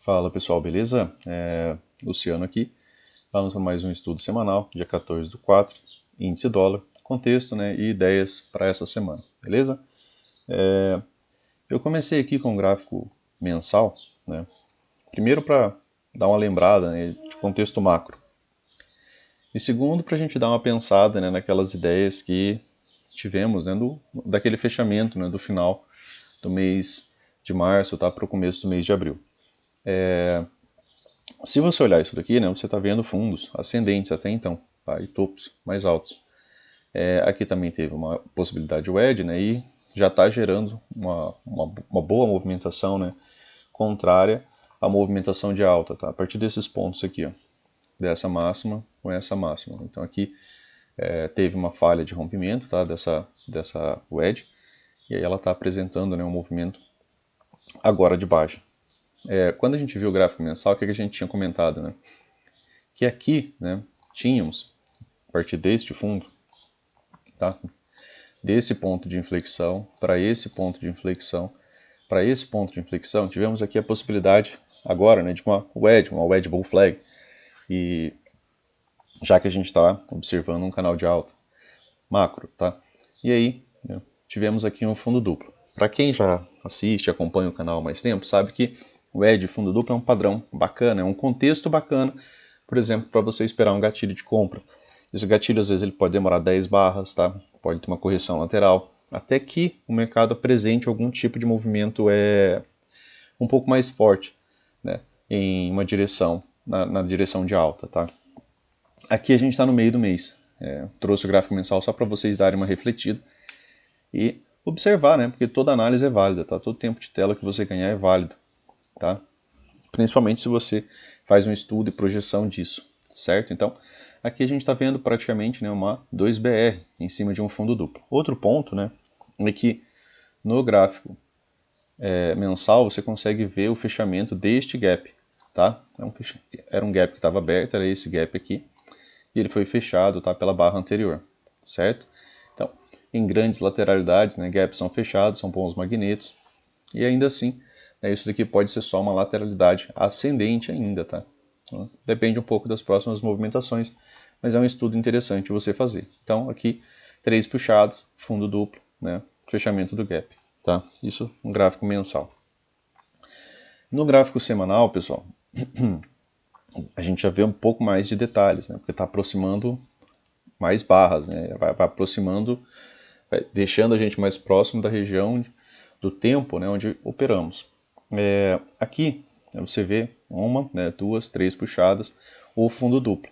Fala pessoal, beleza? Luciano aqui. Vamos para mais um estudo semanal, dia 14 do 4, índice dólar, contexto, né, e ideias para essa semana, beleza? Eu comecei aqui com um gráfico mensal, né, primeiro para dar uma lembrada, né, de contexto macro, e segundo para a gente dar uma pensada, né, naquelas ideias que tivemos, né, daquele fechamento, né, do final do mês de março, tá, para o começo do mês de abril. Se você olhar isso daqui, né, você está vendo fundos ascendentes até então, tá, e topos mais altos. Aqui também teve uma possibilidade de wedge, né, e já está gerando uma boa movimentação, né, contrária à movimentação de alta, tá, a partir desses pontos aqui, ó, dessa máxima com essa máxima. Então aqui teve uma falha de rompimento, tá, dessa wedge, e aí ela está apresentando, né, um movimento agora de baixa. Quando a gente viu o gráfico mensal, o que a gente tinha comentado, né? Que aqui, né, tínhamos, a partir deste fundo, tá? Desse ponto de inflexão para esse ponto de inflexão, para esse ponto de inflexão, tivemos aqui a possibilidade agora, né, de uma wedge bull flag, e já que a gente está observando um canal de alta macro, tá? E aí, né, tivemos aqui um fundo duplo. Para quem já assiste, acompanha o canal há mais tempo, sabe que o wedge fundo duplo é um padrão bacana, é um contexto bacana, por exemplo, para você esperar um gatilho de compra. Esse gatilho, às vezes, ele pode demorar 10 barras, tá? Pode ter uma correção lateral, até que o mercado apresente algum tipo de movimento um pouco mais forte, né? Em uma direção, na direção de alta, tá? Aqui a gente está no meio do mês. Trouxe o gráfico mensal só para vocês darem uma refletida e observar, né? Porque toda análise é válida, tá? Todo tempo de tela que você ganhar é válido, tá? Principalmente se você faz um estudo e projeção disso, certo? Então, aqui a gente está vendo praticamente, né, uma 2BR em cima de um fundo duplo. Outro ponto, né, é que no gráfico mensal você consegue ver o fechamento deste gap, tá? Era um gap que estava aberto, era esse gap aqui, e ele foi fechado, tá, pela barra anterior, certo? Então, em grandes lateralidades, né, gaps são fechados, são bons magnetos, e ainda assim, né, isso daqui pode ser só uma lateralidade ascendente ainda, tá? Então, depende um pouco das próximas movimentações, mas é um estudo interessante você fazer. Então, aqui, 3 puxados, fundo duplo, né, fechamento do gap, tá? Isso um gráfico mensal. No gráfico semanal, pessoal, a gente já vê um pouco mais de detalhes, né, porque está aproximando mais barras, né, vai aproximando, deixando a gente mais próximo da região do tempo, né, onde operamos. Aqui você vê uma, né, duas, três puxadas, ou fundo duplo.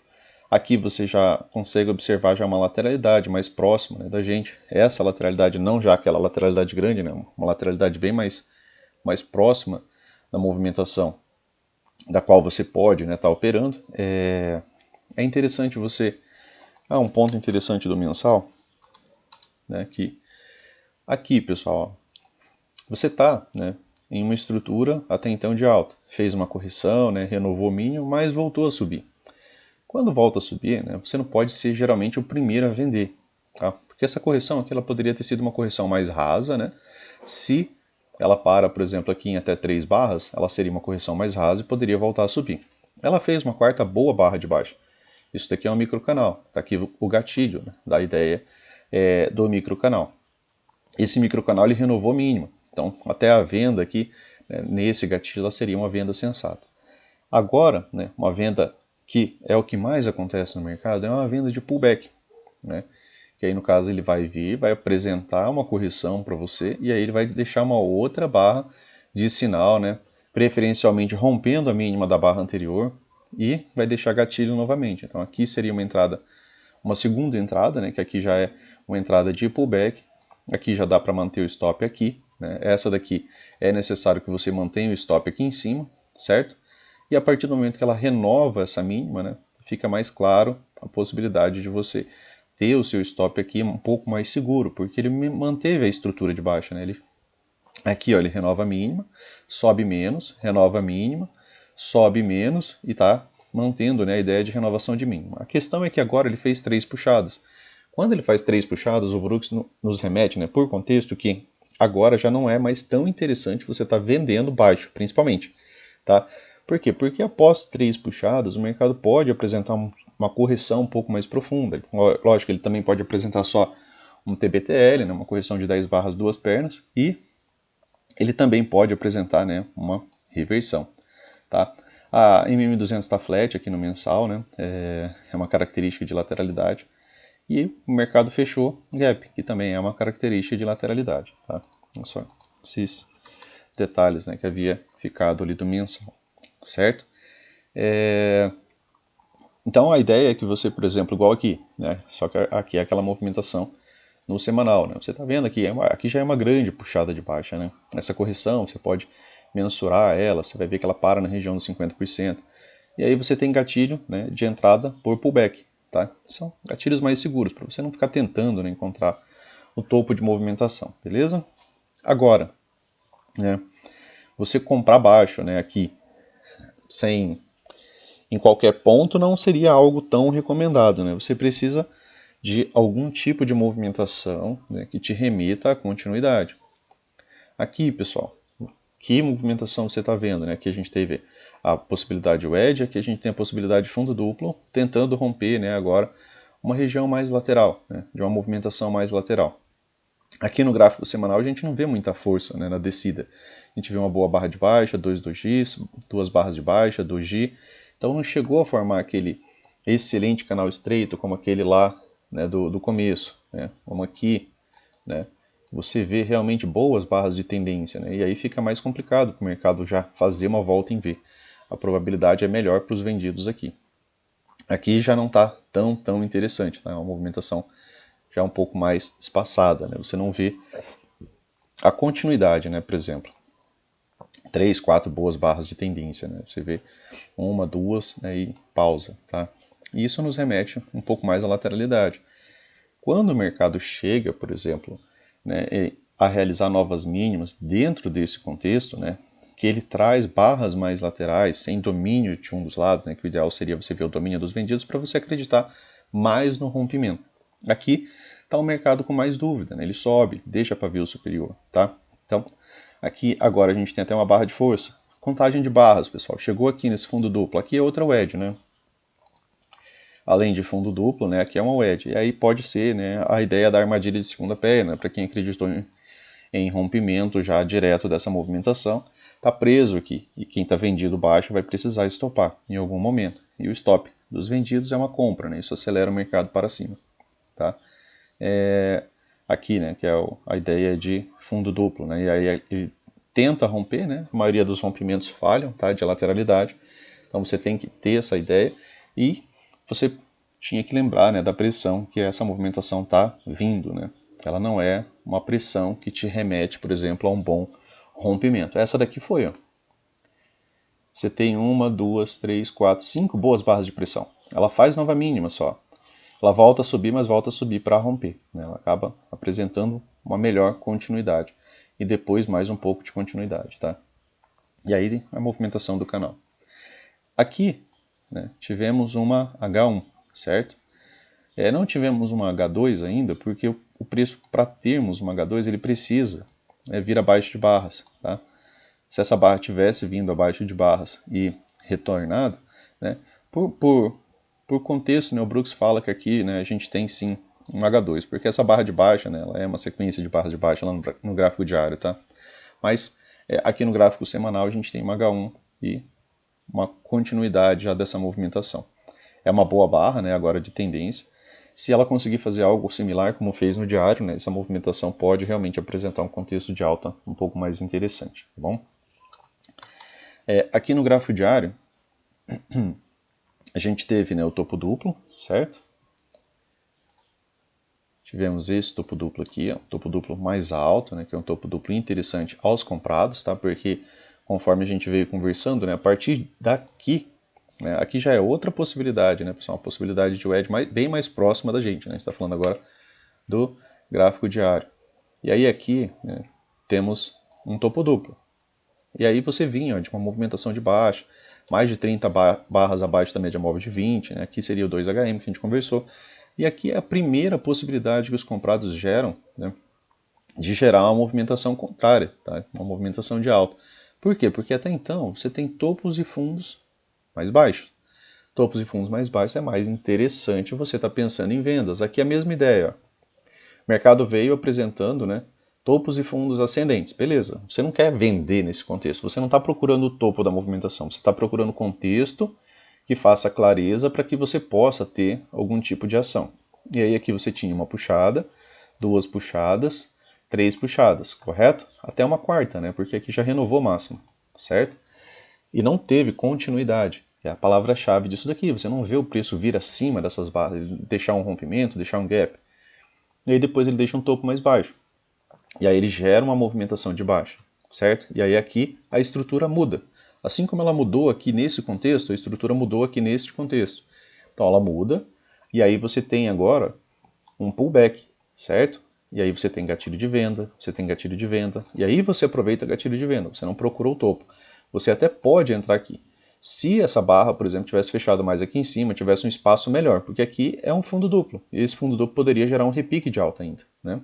Aqui você já consegue observar já uma lateralidade mais próxima, né, da gente. Essa lateralidade, não já aquela lateralidade grande, né, uma lateralidade bem mais próxima da movimentação da qual você pode, né, estar operando. É interessante você... um ponto interessante do mensal, né, que aqui, pessoal, você está, né, em uma estrutura até então de alta. Fez uma correção, né, renovou o mínimo, mas voltou a subir. Quando volta a subir, né, você não pode ser geralmente o primeiro a vender, tá? Porque essa correção aqui ela poderia ter sido uma correção mais rasa, né? Se ela para, por exemplo, aqui em até 3 barras, ela seria uma correção mais rasa e poderia voltar a subir. Ela fez uma quarta boa barra de baixa. Isso daqui é um microcanal. Está aqui o gatilho, né, da ideia do microcanal. Esse microcanal ele renovou mínimo. Então, até a venda aqui, né, nesse gatilho, ela seria uma venda sensata. Agora, né, uma venda que é o que mais acontece no mercado é uma venda de pullback, né? Que aí no caso ele vai vir, vai apresentar uma correção para você e aí ele vai deixar uma outra barra de sinal, né? Preferencialmente rompendo a mínima da barra anterior e vai deixar gatilho novamente. Então aqui seria uma entrada, uma segunda entrada, né? Que aqui já é uma entrada de pullback. Aqui já dá para manter o stop aqui, né? Essa daqui é necessário que você mantenha o stop aqui em cima, certo? E a partir do momento que ela renova essa mínima, né, fica mais claro a possibilidade de você ter o seu stop aqui um pouco mais seguro, porque ele manteve a estrutura de baixa. Né? Aqui ó, ele renova a mínima, sobe menos, renova a mínima, sobe menos e está mantendo, né, a ideia de renovação de mínima. A questão é que agora ele fez 3 puxadas. Quando ele faz 3 puxadas, o Brooks nos remete, né, por contexto, que agora já não é mais tão interessante você estar vendendo baixo, principalmente. Tá? Por quê? Porque após 3 puxadas, o mercado pode apresentar uma correção um pouco mais profunda. Lógico, ele também pode apresentar só um TBTL, né, uma correção de 10 barras, 2 pernas, e ele também pode apresentar, né, uma reversão. Tá? A MM200 está flat aqui no mensal, né, é uma característica de lateralidade. E o mercado fechou gap, que também é uma característica de lateralidade. Tá? Só esses detalhes, né, que havia ficado ali do mensal, certo? Então a ideia é que você, por exemplo, igual aqui, né, só que aqui é aquela movimentação no semanal, né? Você está vendo aqui, aqui já é uma grande puxada de baixa, né? Essa correção você pode mensurar ela, você vai ver que ela para na região dos 50%. E aí você tem gatilho, né, de entrada por pullback, tá? São gatilhos mais seguros, para você não ficar tentando, né, encontrar o topo de movimentação, beleza? Agora, né, você comprar baixo, né, aqui, em qualquer ponto, não seria algo tão recomendado, né? Você precisa de algum tipo de movimentação, né, que te remita à continuidade. Aqui, pessoal, que movimentação você está vendo, né? Aqui a gente teve a possibilidade wedge, aqui a gente tem a possibilidade de fundo duplo, tentando romper, né, agora uma região mais lateral, né, de uma movimentação mais lateral. Aqui no gráfico semanal a gente não vê muita força, né, na descida. A gente vê uma boa barra de baixa, 2 dojis, 2 barras de baixa, doji. Então não chegou a formar aquele excelente canal estreito como aquele lá, né, do começo, né, como aqui, né, você vê realmente boas barras de tendência, né, e aí fica mais complicado para o mercado já fazer uma volta em V. A probabilidade é melhor para os vendidos aqui. Aqui já não está tão interessante, tá? É uma movimentação já um pouco mais espaçada, né? Você não vê a continuidade, né? Por exemplo, 3, 4 boas barras de tendência, né? Você vê uma, duas, né, e pausa, tá? E isso nos remete um pouco mais à lateralidade. Quando o mercado chega, por exemplo, né, a realizar novas mínimas dentro desse contexto, né, que ele traz barras mais laterais, sem domínio de um dos lados, né, que o ideal seria você ver o domínio dos vendidos para você acreditar mais no rompimento. Aqui está o mercado com mais dúvida, né, ele sobe, deixa pavio superior, tá? Então, aqui agora a gente tem até uma barra de força. Contagem de barras, pessoal. Chegou aqui nesse fundo duplo. Aqui é outra wedge, né? Além de fundo duplo, né? Aqui é uma wedge. E aí pode ser, né, a ideia da armadilha de segunda perna, para quem acreditou em rompimento já direto dessa movimentação, está preso aqui. E quem está vendido baixo vai precisar estopar em algum momento. E o stop dos vendidos é uma compra, né? Isso acelera o mercado para cima, tá? Aqui, né, que é a ideia de fundo duplo, né? E aí ele tenta romper, né? A maioria dos rompimentos falham, tá? De lateralidade. Então você tem que ter essa ideia e você tinha que lembrar, né, da pressão que essa movimentação está vindo, né? Ela não é uma pressão que te remete, por exemplo, a um bom rompimento. Essa daqui foi, ó. Você tem 1, 2, 3, 4, 5 boas barras de pressão. Ela faz nova mínima só. Ela volta a subir, mas volta a subir para romper, né? Ela acaba apresentando uma melhor continuidade. E depois mais um pouco de continuidade, tá? E aí a movimentação do canal. Aqui, né, tivemos uma H1, certo? Não tivemos uma H2 ainda, porque o preço para termos uma H2 ele precisa vir abaixo de barras, tá? Se essa barra tivesse vindo abaixo de barras e retornado, né, por contexto, né, o Brooks fala que aqui, né, a gente tem sim um H2, porque essa barra de baixa, né, ela é uma sequência de barras de baixa lá no gráfico diário, tá? Mas aqui no gráfico semanal a gente tem uma H1 e uma continuidade já dessa movimentação. É uma boa barra, né, agora de tendência. Se ela conseguir fazer algo similar como fez no diário, né, essa movimentação pode realmente apresentar um contexto de alta um pouco mais interessante, tá bom? Aqui no gráfico diário, a gente teve, né, o topo duplo, certo? Tivemos esse topo duplo aqui, o topo duplo mais alto, né, que é um topo duplo interessante aos comprados, tá? Porque conforme a gente veio conversando, né, a partir daqui, né, aqui já é outra possibilidade, né, pessoal? Uma possibilidade de wedge bem mais próxima da gente, né? A gente está falando agora do gráfico diário. E aí aqui, né, temos um topo duplo. E aí você vinha, ó, de uma movimentação de baixa, mais de 30 barras abaixo da média móvel de 20, né? Aqui seria o 2HM que a gente conversou. E aqui é a primeira possibilidade que os comprados geram, né, de gerar uma movimentação contrária, tá? Uma movimentação de alta. Por quê? Porque até então você tem topos e fundos mais baixos. Topos e fundos mais baixos é mais interessante você estar pensando em vendas. Aqui é a mesma ideia. Ó. O mercado veio apresentando, né, topos e fundos ascendentes. Beleza, você não quer vender nesse contexto, você não está procurando o topo da movimentação, você está procurando contexto que faça clareza para que você possa ter algum tipo de ação. E aí aqui você tinha uma puxada, duas puxadas, três puxadas, correto? Até uma quarta, né, porque aqui já renovou máximo, certo? E não teve continuidade. É a palavra-chave disso daqui. Você não vê o preço vir acima dessas barras, deixar um rompimento, deixar um gap. E aí depois ele deixa um topo mais baixo. E aí ele gera uma movimentação de baixa, certo? E aí aqui a estrutura muda. Assim como ela mudou aqui nesse contexto, a estrutura mudou aqui neste contexto. Então ela muda, e aí você tem agora um pullback, certo? E aí você tem gatilho de venda, você tem gatilho de venda, e aí você aproveita gatilho de venda, você não procurou o topo. Você até pode entrar aqui. Se essa barra, por exemplo, tivesse fechado mais aqui em cima, tivesse um espaço melhor, porque aqui é um fundo duplo, e esse fundo duplo poderia gerar um repique de alta ainda, né?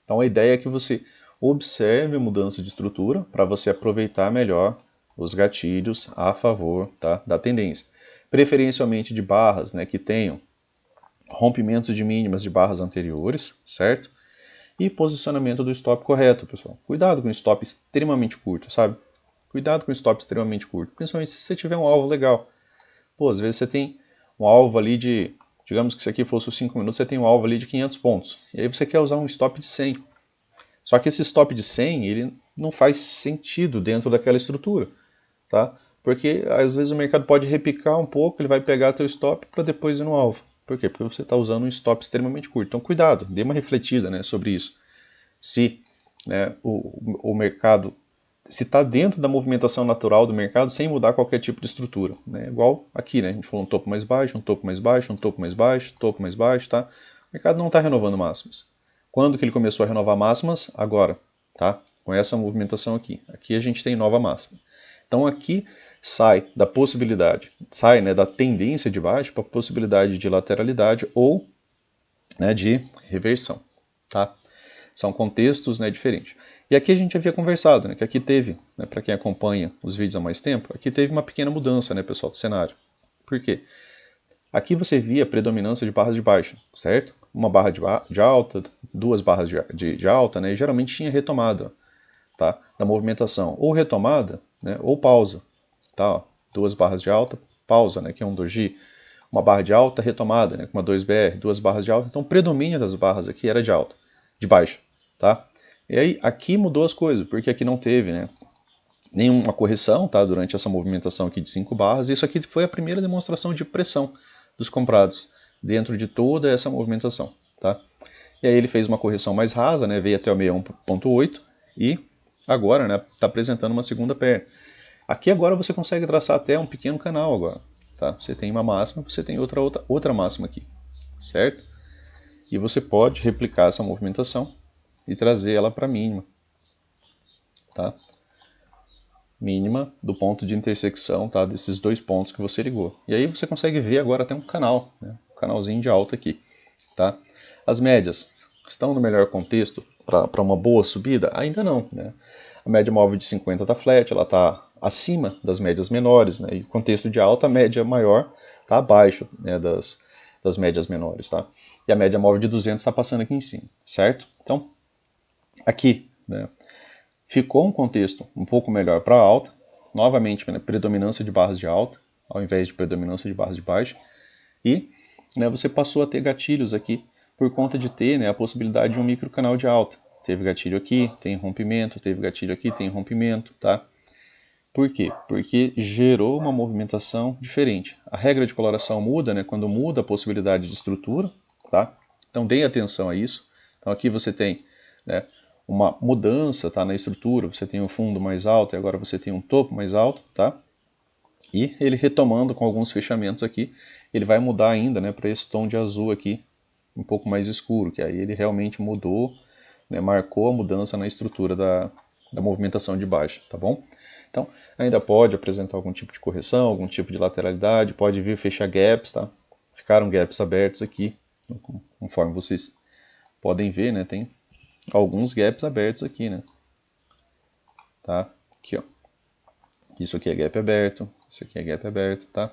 Então a ideia é que você observe a mudança de estrutura para você aproveitar melhor os gatilhos a favor, tá, da tendência. Preferencialmente de barras, né, que tenham rompimentos de mínimas de barras anteriores, certo? E posicionamento do stop correto, pessoal. Cuidado com o stop extremamente curto, sabe? Cuidado com o stop extremamente curto, principalmente se você tiver um alvo legal. Pô, às vezes você tem um alvo ali de, digamos que isso aqui fosse os 5 minutos, você tem um alvo ali de 500 pontos. E aí você quer usar um stop de 100. Só que esse stop de 100, ele não faz sentido dentro daquela estrutura, tá? Porque às vezes o mercado pode repicar um pouco, ele vai pegar teu stop para depois ir no alvo. Por quê? Porque você está usando um stop extremamente curto. Então cuidado, dê uma refletida, né, sobre isso. Se, né, o mercado, se está dentro da movimentação natural do mercado sem mudar qualquer tipo de estrutura. Né? Igual aqui, né? A gente falou um topo mais baixo, um topo mais baixo, um topo mais baixo, topo mais baixo, tá? O mercado não está renovando máximas. Quando que ele começou a renovar máximas? Agora, tá? Com essa movimentação aqui. Aqui a gente tem nova máxima. Então aqui sai da possibilidade, sai, né, da tendência de baixo para a possibilidade de lateralidade ou, né, de reversão, tá? São contextos, né, diferentes. E aqui a gente havia conversado, né, que aqui teve, né, para quem acompanha os vídeos há mais tempo, aqui teve uma pequena mudança, né, pessoal, do cenário. Por quê? Aqui você via a predominância de barras de baixa, certo? Uma barra de alta, duas barras de alta, né, e geralmente tinha retomada, tá, da movimentação. Ou retomada, né, ou pausa. Tá, ó, duas barras de alta, pausa, né, que é um doji. Uma barra de alta, retomada, né, com uma 2BR, duas barras de alta. Então o predomínio das barras aqui era de alta, de baixa. Tá? E aí aqui mudou as coisas, porque aqui não teve, né, nenhuma correção, tá, durante essa movimentação aqui de 5 barras. Isso aqui foi a primeira demonstração de pressão dos comprados dentro de toda essa movimentação. Tá? E aí ele fez uma correção mais rasa, né, veio até o 61.8 e agora, né, está apresentando uma segunda perna. Aqui agora você consegue traçar até um pequeno canal agora. Tá? Você tem uma máxima, você tem outra máxima aqui, certo? E você pode replicar essa movimentação e trazer ela para a mínima. Tá? Mínima do ponto de intersecção, tá, desses dois pontos que você ligou. E aí você consegue ver agora até um canal, né, um canalzinho de alta aqui. Tá? As médias estão no melhor contexto para uma boa subida? Ainda não. Né? A média móvel de 50 está flat, ela está acima das médias menores. Né? E o contexto de alta, a média maior está abaixo, né, das médias menores. Tá? E a média móvel de 200 está passando aqui em cima, certo? Então, aqui, né, ficou um contexto um pouco melhor para alta, novamente, né, predominância de barras de alta, ao invés de predominância de barras de baixa, e, né, você passou a ter gatilhos aqui por conta de ter, né, a possibilidade de um micro canal de alta. Teve gatilho aqui, tem rompimento, teve gatilho aqui, tem rompimento, tá? Por quê? Porque gerou uma movimentação diferente. A regra de coloração muda, né, quando muda a possibilidade de estrutura, tá? Então dê atenção a isso. Então aqui você tem, né, uma mudança, tá, na estrutura, você tem um fundo mais alto e agora você tem um topo mais alto, tá? E ele retomando com alguns fechamentos aqui, ele vai mudar ainda, né, para esse tom de azul aqui, um pouco mais escuro, que aí ele realmente mudou, né, marcou a mudança na estrutura da movimentação de baixa, tá bom? Então, ainda pode apresentar algum tipo de correção, algum tipo de lateralidade, pode vir fechar gaps, tá? Ficaram gaps abertos aqui, conforme vocês podem ver, né, tem alguns gaps abertos aqui, né? Tá? Aqui, ó. Isso aqui é gap aberto, isso aqui é gap aberto, tá?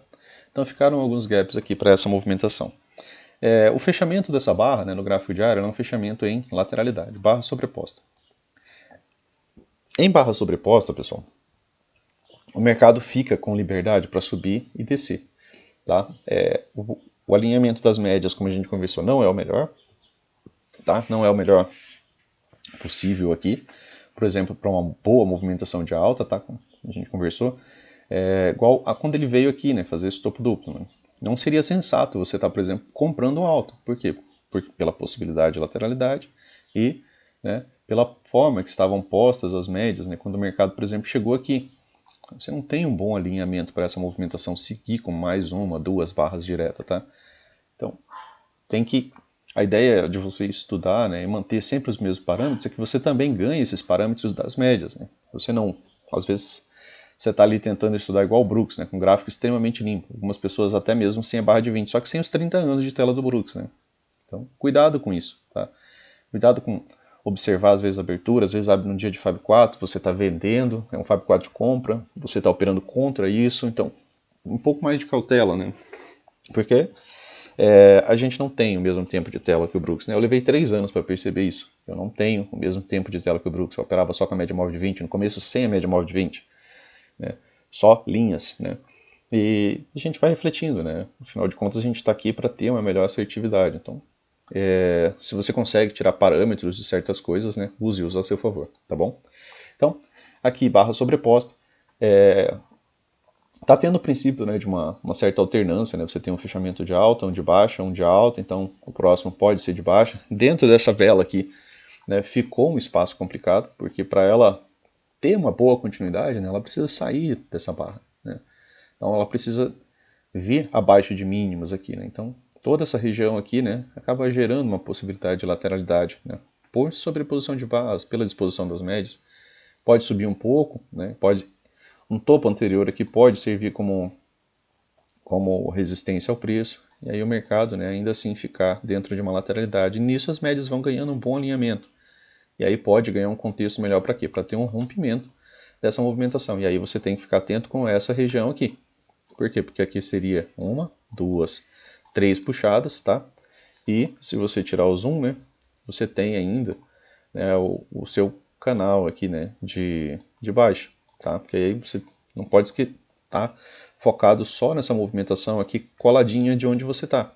Então ficaram alguns gaps aqui para essa movimentação. O fechamento dessa barra, né, no gráfico diário, é um fechamento em lateralidade, barra sobreposta. Em barra sobreposta, pessoal, o mercado fica com liberdade para subir e descer. Tá? O alinhamento das médias, como a gente conversou, não é o melhor. Tá? Não é o melhor possível aqui. Por exemplo, para uma boa movimentação de alta, tá? Como a gente conversou, igual a quando ele veio aqui, né, fazer esse topo duplo. Né? Não seria sensato você estar, por exemplo, comprando alto. Por quê? Pela possibilidade de lateralidade e, né, pela forma que estavam postas as médias, né, quando o mercado, por exemplo, chegou aqui. Você não tem um bom alinhamento para essa movimentação seguir com mais uma, duas barras diretas, tá? Então, a ideia de você estudar, né, e manter sempre os mesmos parâmetros é que você também ganhe esses parâmetros das médias, né? Você não, às vezes, você está ali tentando estudar igual o Brooks, né, com um gráfico extremamente limpo. Algumas pessoas até mesmo sem a barra de 20, só que sem os 30 anos de tela do Brooks, né? Então, cuidado com isso, tá? Cuidado com observar às vezes a abertura, às vezes abre no dia de Fab 4, você está vendendo, é um Fab 4 de compra, você está operando contra isso, então um pouco mais de cautela, né? Porque a gente não tem o mesmo tempo de tela que o Brooks, né? Eu levei 3 anos para perceber isso. Eu não tenho o mesmo tempo de tela que o Brooks, eu operava só com a média móvel de 20, no começo sem a média móvel de 20, né? Só linhas, né? E a gente vai refletindo, né? Afinal de contas a gente está aqui para ter uma melhor assertividade, então se você consegue tirar parâmetros de certas coisas, né, use-os a seu favor, tá bom? Então, aqui barra sobreposta, tá tendo o princípio, né, de uma certa alternância, né, você tem um fechamento de alta, um de baixa, um de alta, então o próximo pode ser de baixa. Dentro dessa vela aqui, né, ficou um espaço complicado, porque para ela ter uma boa continuidade, né, ela precisa sair dessa barra, né? Então ela precisa vir abaixo de mínimos aqui, né? Então toda essa região aqui, né, acaba gerando uma possibilidade de lateralidade, né, por sobreposição de barras, pela disposição das médias. Pode subir um pouco, né, um topo anterior aqui pode servir como resistência ao preço, e aí o mercado, né, ainda assim ficar dentro de uma lateralidade. E nisso as médias vão ganhando um bom alinhamento. E aí pode ganhar um contexto melhor para quê? Para ter um rompimento dessa movimentação. E aí você tem que ficar atento com essa região aqui. Por quê? Porque aqui seria uma, duas, 3 puxadas, tá? E se você tirar o zoom, né, você tem ainda, né, o seu canal aqui, né, de baixo, tá? Porque aí você não pode estar focado só nessa movimentação aqui coladinha de onde você tá?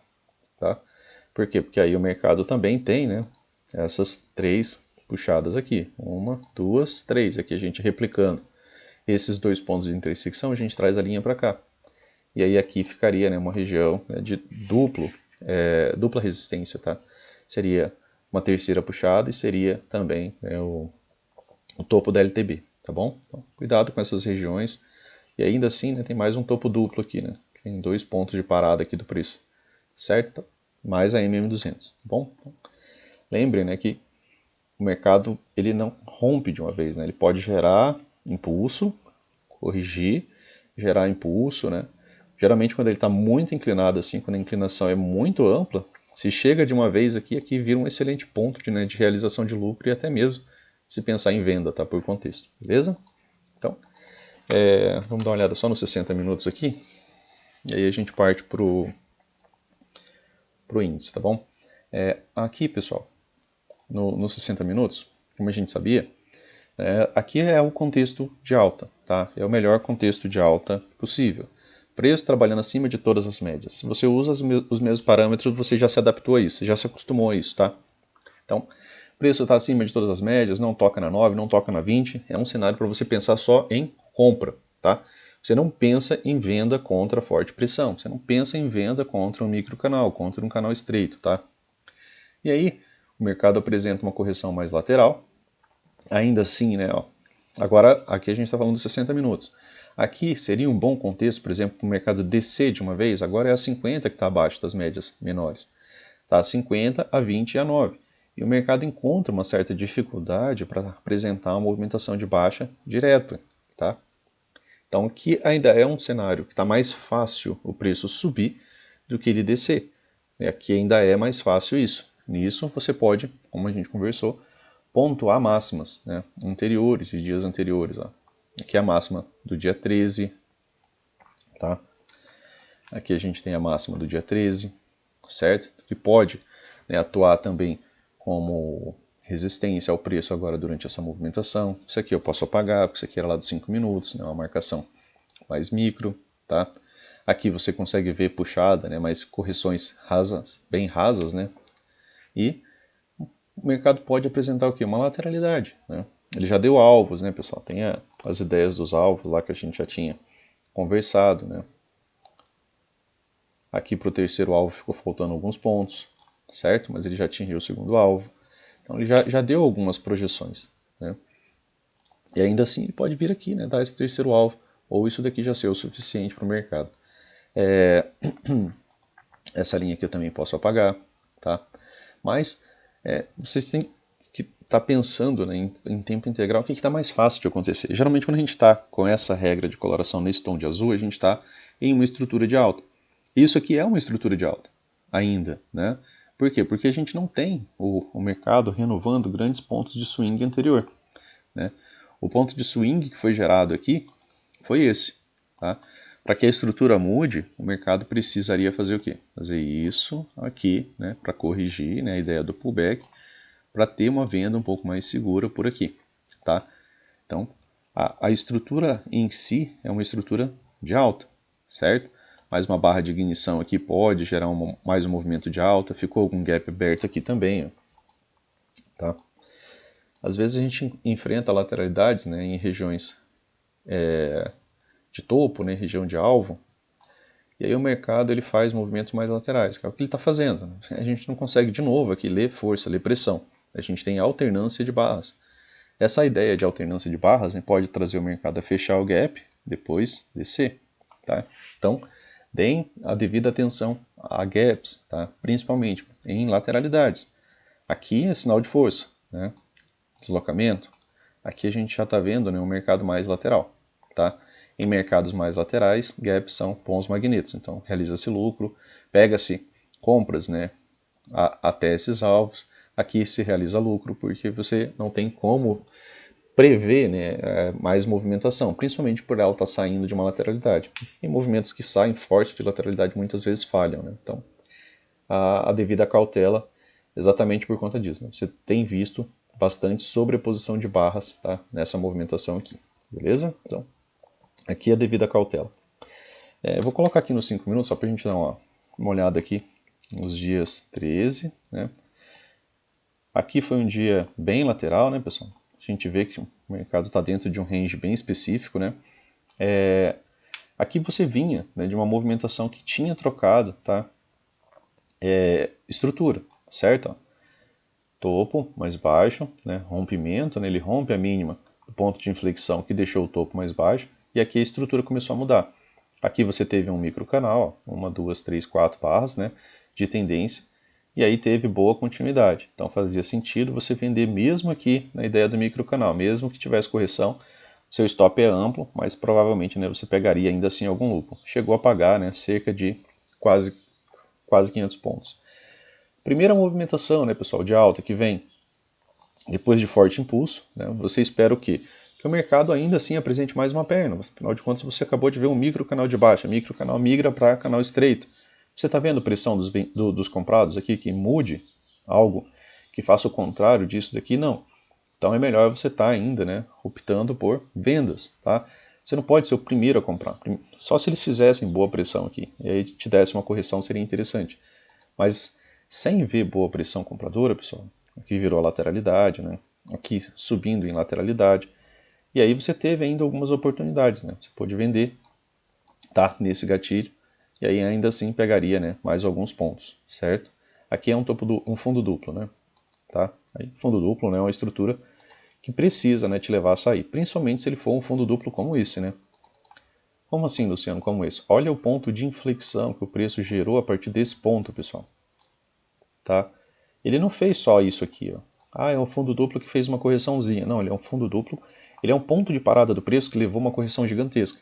Por quê? Porque aí o mercado também tem, né, essas 3 puxadas aqui. Uma, duas, 3. Aqui a gente replicando esses 2 pontos de intersecção, a gente traz a linha para cá. E aí aqui ficaria, né, uma região, né, de dupla resistência, tá? Seria uma terceira puxada e seria também, né, o topo da LTB, tá bom? Então, cuidado com essas regiões. E ainda assim, né, tem mais um topo duplo aqui, né? Tem 2 pontos de parada aqui do preço, certo? Então, mais a MM200, tá bom? Então, lembre, né, que o mercado ele não rompe de uma vez, né? Ele pode gerar impulso, corrigir, gerar impulso, né? Geralmente quando ele está muito inclinado assim, quando a inclinação é muito ampla, se chega de uma vez aqui vira um excelente ponto de, né, de realização de lucro e até mesmo se pensar em venda, tá? Por contexto, beleza? Então, vamos dar uma olhada só nos 60 minutos aqui, e aí a gente parte pro índice, tá bom? Aqui, pessoal, nos 60 minutos, como a gente sabia, aqui é o contexto de alta, tá? É o melhor contexto de alta possível. Preço trabalhando acima de todas as médias. Se você usa os mesmos parâmetros, você já se adaptou a isso, você já se acostumou a isso, tá? Então, preço está acima de todas as médias, não toca na 9, não toca na 20, é um cenário para você pensar só em compra, tá? Você não pensa em venda contra forte pressão, você não pensa em venda contra um microcanal, contra um canal estreito, tá? E aí, o mercado apresenta uma correção mais lateral, ainda assim, né, ó, agora aqui a gente está falando de 60 minutos. Aqui seria um bom contexto, por exemplo, para o mercado descer de uma vez, agora é a 50 que está abaixo das médias menores. Está a 50, a 20 e a 9. E o mercado encontra uma certa dificuldade para apresentar uma movimentação de baixa direta. Tá? Então aqui ainda é um cenário que está mais fácil o preço subir do que ele descer. E aqui ainda é mais fácil isso. Nisso você pode, como a gente conversou, pontuar máximas, né, anteriores, de dias anteriores. Ó. Aqui é a máxima do dia 13, tá? Aqui a gente tem a máxima do dia 13, certo? Que pode, né, atuar também como resistência ao preço agora durante essa movimentação. Isso aqui eu posso apagar, porque isso aqui era lá dos 5 minutos, né, uma marcação mais micro, tá? Aqui você consegue ver puxada, né, mas correções rasas, bem rasas, né? E o mercado pode apresentar o quê? Uma lateralidade, né? Ele já deu alvos, né, pessoal? Tem as ideias dos alvos lá que a gente já tinha conversado, né? Aqui para o terceiro alvo ficou faltando alguns pontos, certo? Mas ele já atingiu o segundo alvo. Então ele já deu algumas projeções, né? E ainda assim ele pode vir aqui, né, dar esse terceiro alvo, ou isso daqui já ser o suficiente para o mercado. Essa linha aqui eu também posso apagar, tá? Mas vocês têm que estar pensando, né, em tempo integral o que está mais fácil de acontecer. Geralmente quando a gente está com essa regra de coloração nesse tom de azul, a gente está em uma estrutura de alta. Isso aqui é uma estrutura de alta, ainda, né? Por quê? Porque a gente não tem o mercado renovando grandes pontos de swing anterior, né? O ponto de swing que foi gerado aqui foi esse, tá? Para que a estrutura mude, o mercado precisaria fazer o quê? Fazer isso aqui, né, para corrigir, né, a ideia do pullback, para ter uma venda um pouco mais segura por aqui, tá? Então, a estrutura em si é uma estrutura de alta, certo? Mais uma barra de ignição aqui pode gerar mais um movimento de alta, ficou algum gap aberto aqui também, ó, tá? Às vezes a gente enfrenta lateralidades, né, em regiões de topo, né, região de alvo, e aí o mercado ele faz movimentos mais laterais, que é o que ele está fazendo, né? A gente não consegue de novo aqui ler força, ler pressão. A gente tem alternância de barras. Essa ideia de alternância de barras, né, pode trazer o mercado a fechar o gap, depois descer, tá? Então, deem a devida atenção a gaps, tá? Principalmente em lateralidades. Aqui é sinal de força, né? Deslocamento. Aqui a gente já está vendo, né, um mercado mais lateral, tá? Em mercados mais laterais, gaps são bons magnetos, então realiza-se lucro, pega-se compras, né, até esses alvos. Aqui se realiza lucro porque você não tem como prever, né, mais movimentação, principalmente por ela estar saindo de uma lateralidade. E movimentos que saem forte de lateralidade muitas vezes falham, né? Então a devida cautela exatamente por conta disso, né? Você tem visto bastante sobreposição de barras, tá, nessa movimentação aqui, beleza? Então aqui a devida cautela. Eu vou colocar aqui nos 5 minutos só para a gente dar uma olhada aqui nos dias 13, né? Aqui foi um dia bem lateral, né, pessoal? A gente vê que o mercado está dentro de um range bem específico, né? Aqui você vinha, né, de uma movimentação que tinha trocado, tá? Estrutura, certo? Topo mais baixo, né? Rompimento, né? Ele rompe a mínima do ponto de inflexão que deixou o topo mais baixo, e aqui a estrutura começou a mudar. Aqui você teve um microcanal, ó, 1, 2, 3, 4 barras, né, de tendência, e aí teve boa continuidade. Então fazia sentido você vender mesmo aqui na ideia do microcanal, mesmo que tivesse correção, seu stop é amplo, mas provavelmente, né, você pegaria ainda assim algum lucro. Chegou a pagar, né, cerca de quase 500 pontos. Primeira movimentação, né, pessoal, de alta que vem depois de forte impulso, né, você espera o quê? Que o mercado ainda assim apresente mais uma perna. Afinal de contas, você acabou de ver um micro canal de baixa, micro canal migra para canal estreito. Você está vendo pressão dos comprados aqui que mude algo que faça o contrário disso daqui? Não. Então é melhor você estar ainda, né, optando por vendas, tá? Você não pode ser o primeiro a comprar. Só se eles fizessem boa pressão aqui e aí te desse uma correção seria interessante. Mas sem ver boa pressão compradora, pessoal, aqui virou a lateralidade, né? Aqui subindo em lateralidade. E aí você teve ainda algumas oportunidades, né? Você pode vender, tá, nesse gatilho, e aí ainda assim pegaria, né, mais alguns pontos, certo? Aqui é um fundo duplo, né? Tá? Aí, fundo duplo, né, é uma estrutura que precisa, né, te levar a sair, principalmente se ele for um fundo duplo como esse, né? Como assim, Luciano, como esse? Olha o ponto de inflexão que o preço gerou a partir desse ponto, pessoal. Tá? Ele não fez só isso aqui, ó. Ah, é um fundo duplo que fez uma correçãozinha. Não, ele é um fundo duplo, ele é um ponto de parada do preço que levou uma correção gigantesca.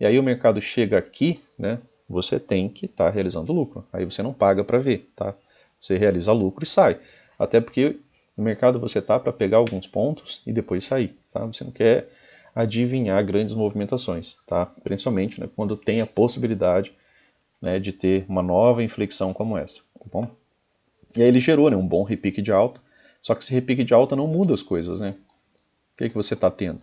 E aí o mercado chega aqui, né? Você tem que estar realizando lucro. Aí você não paga para ver, tá? Você realiza lucro e sai. Até porque no mercado você tá para pegar alguns pontos e depois sair, tá? Você não quer adivinhar grandes movimentações, tá? Principalmente, né, quando tem a possibilidade, né, de ter uma nova inflexão como essa, tá bom? E aí ele gerou, né, um bom repique de alta, só que esse repique de alta não muda as coisas, né? O que você está tendo?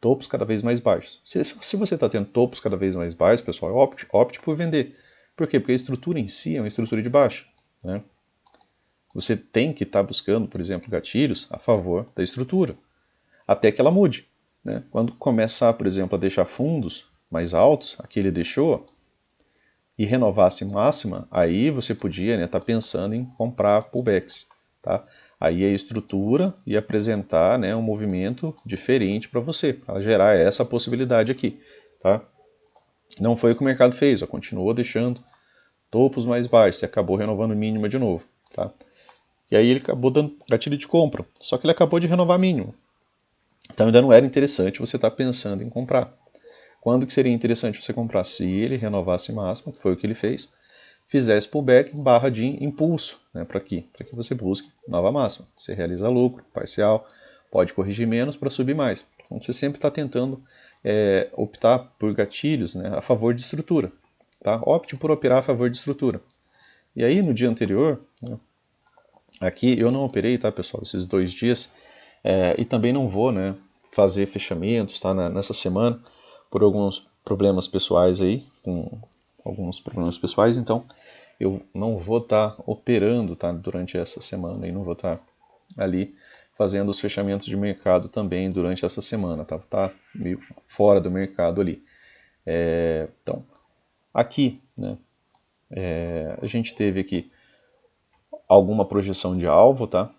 Topos cada vez mais baixos. Se você está tendo topos cada vez mais baixos, pessoal, opte por vender. Por quê? Porque a estrutura em si é uma estrutura de baixa, né? Você tem que estar buscando, por exemplo, gatilhos a favor da estrutura, até que ela mude, né? Quando começar, por exemplo, a deixar fundos mais altos, aqui ele deixou, e renovasse máxima, aí você podia, né, estar pensando em comprar pullbacks, tá? Aí a estrutura ia apresentar, né, um movimento diferente para você, para gerar essa possibilidade aqui, tá? Não foi o que o mercado fez, ó, continuou deixando topos mais baixos e acabou renovando mínima de novo, tá? E aí ele acabou dando gatilho de compra, só que ele acabou de renovar mínimo. Então ainda não era interessante você estar pensando em comprar. Quando que seria interessante você comprar? Se ele renovasse máximo, que foi o que ele fez, fizesse pullback barra de impulso, né, para que você busque nova máxima. Você realiza lucro, parcial, pode corrigir menos para subir mais. Então você sempre está tentando optar por gatilhos, né, a favor de estrutura. Tá? Opte por operar a favor de estrutura. E aí no dia anterior, né, aqui eu não operei, tá, pessoal, esses 2 dias, e também não vou, né, fazer fechamentos, tá, nessa semana, por alguns problemas pessoais aí, com alguns problemas pessoais, então eu não vou estar operando, tá, durante essa semana e não vou estar ali fazendo os fechamentos de mercado também durante essa semana, tá meio fora do mercado ali. Então, aqui, né, a gente teve aqui alguma projeção de alvo, tá?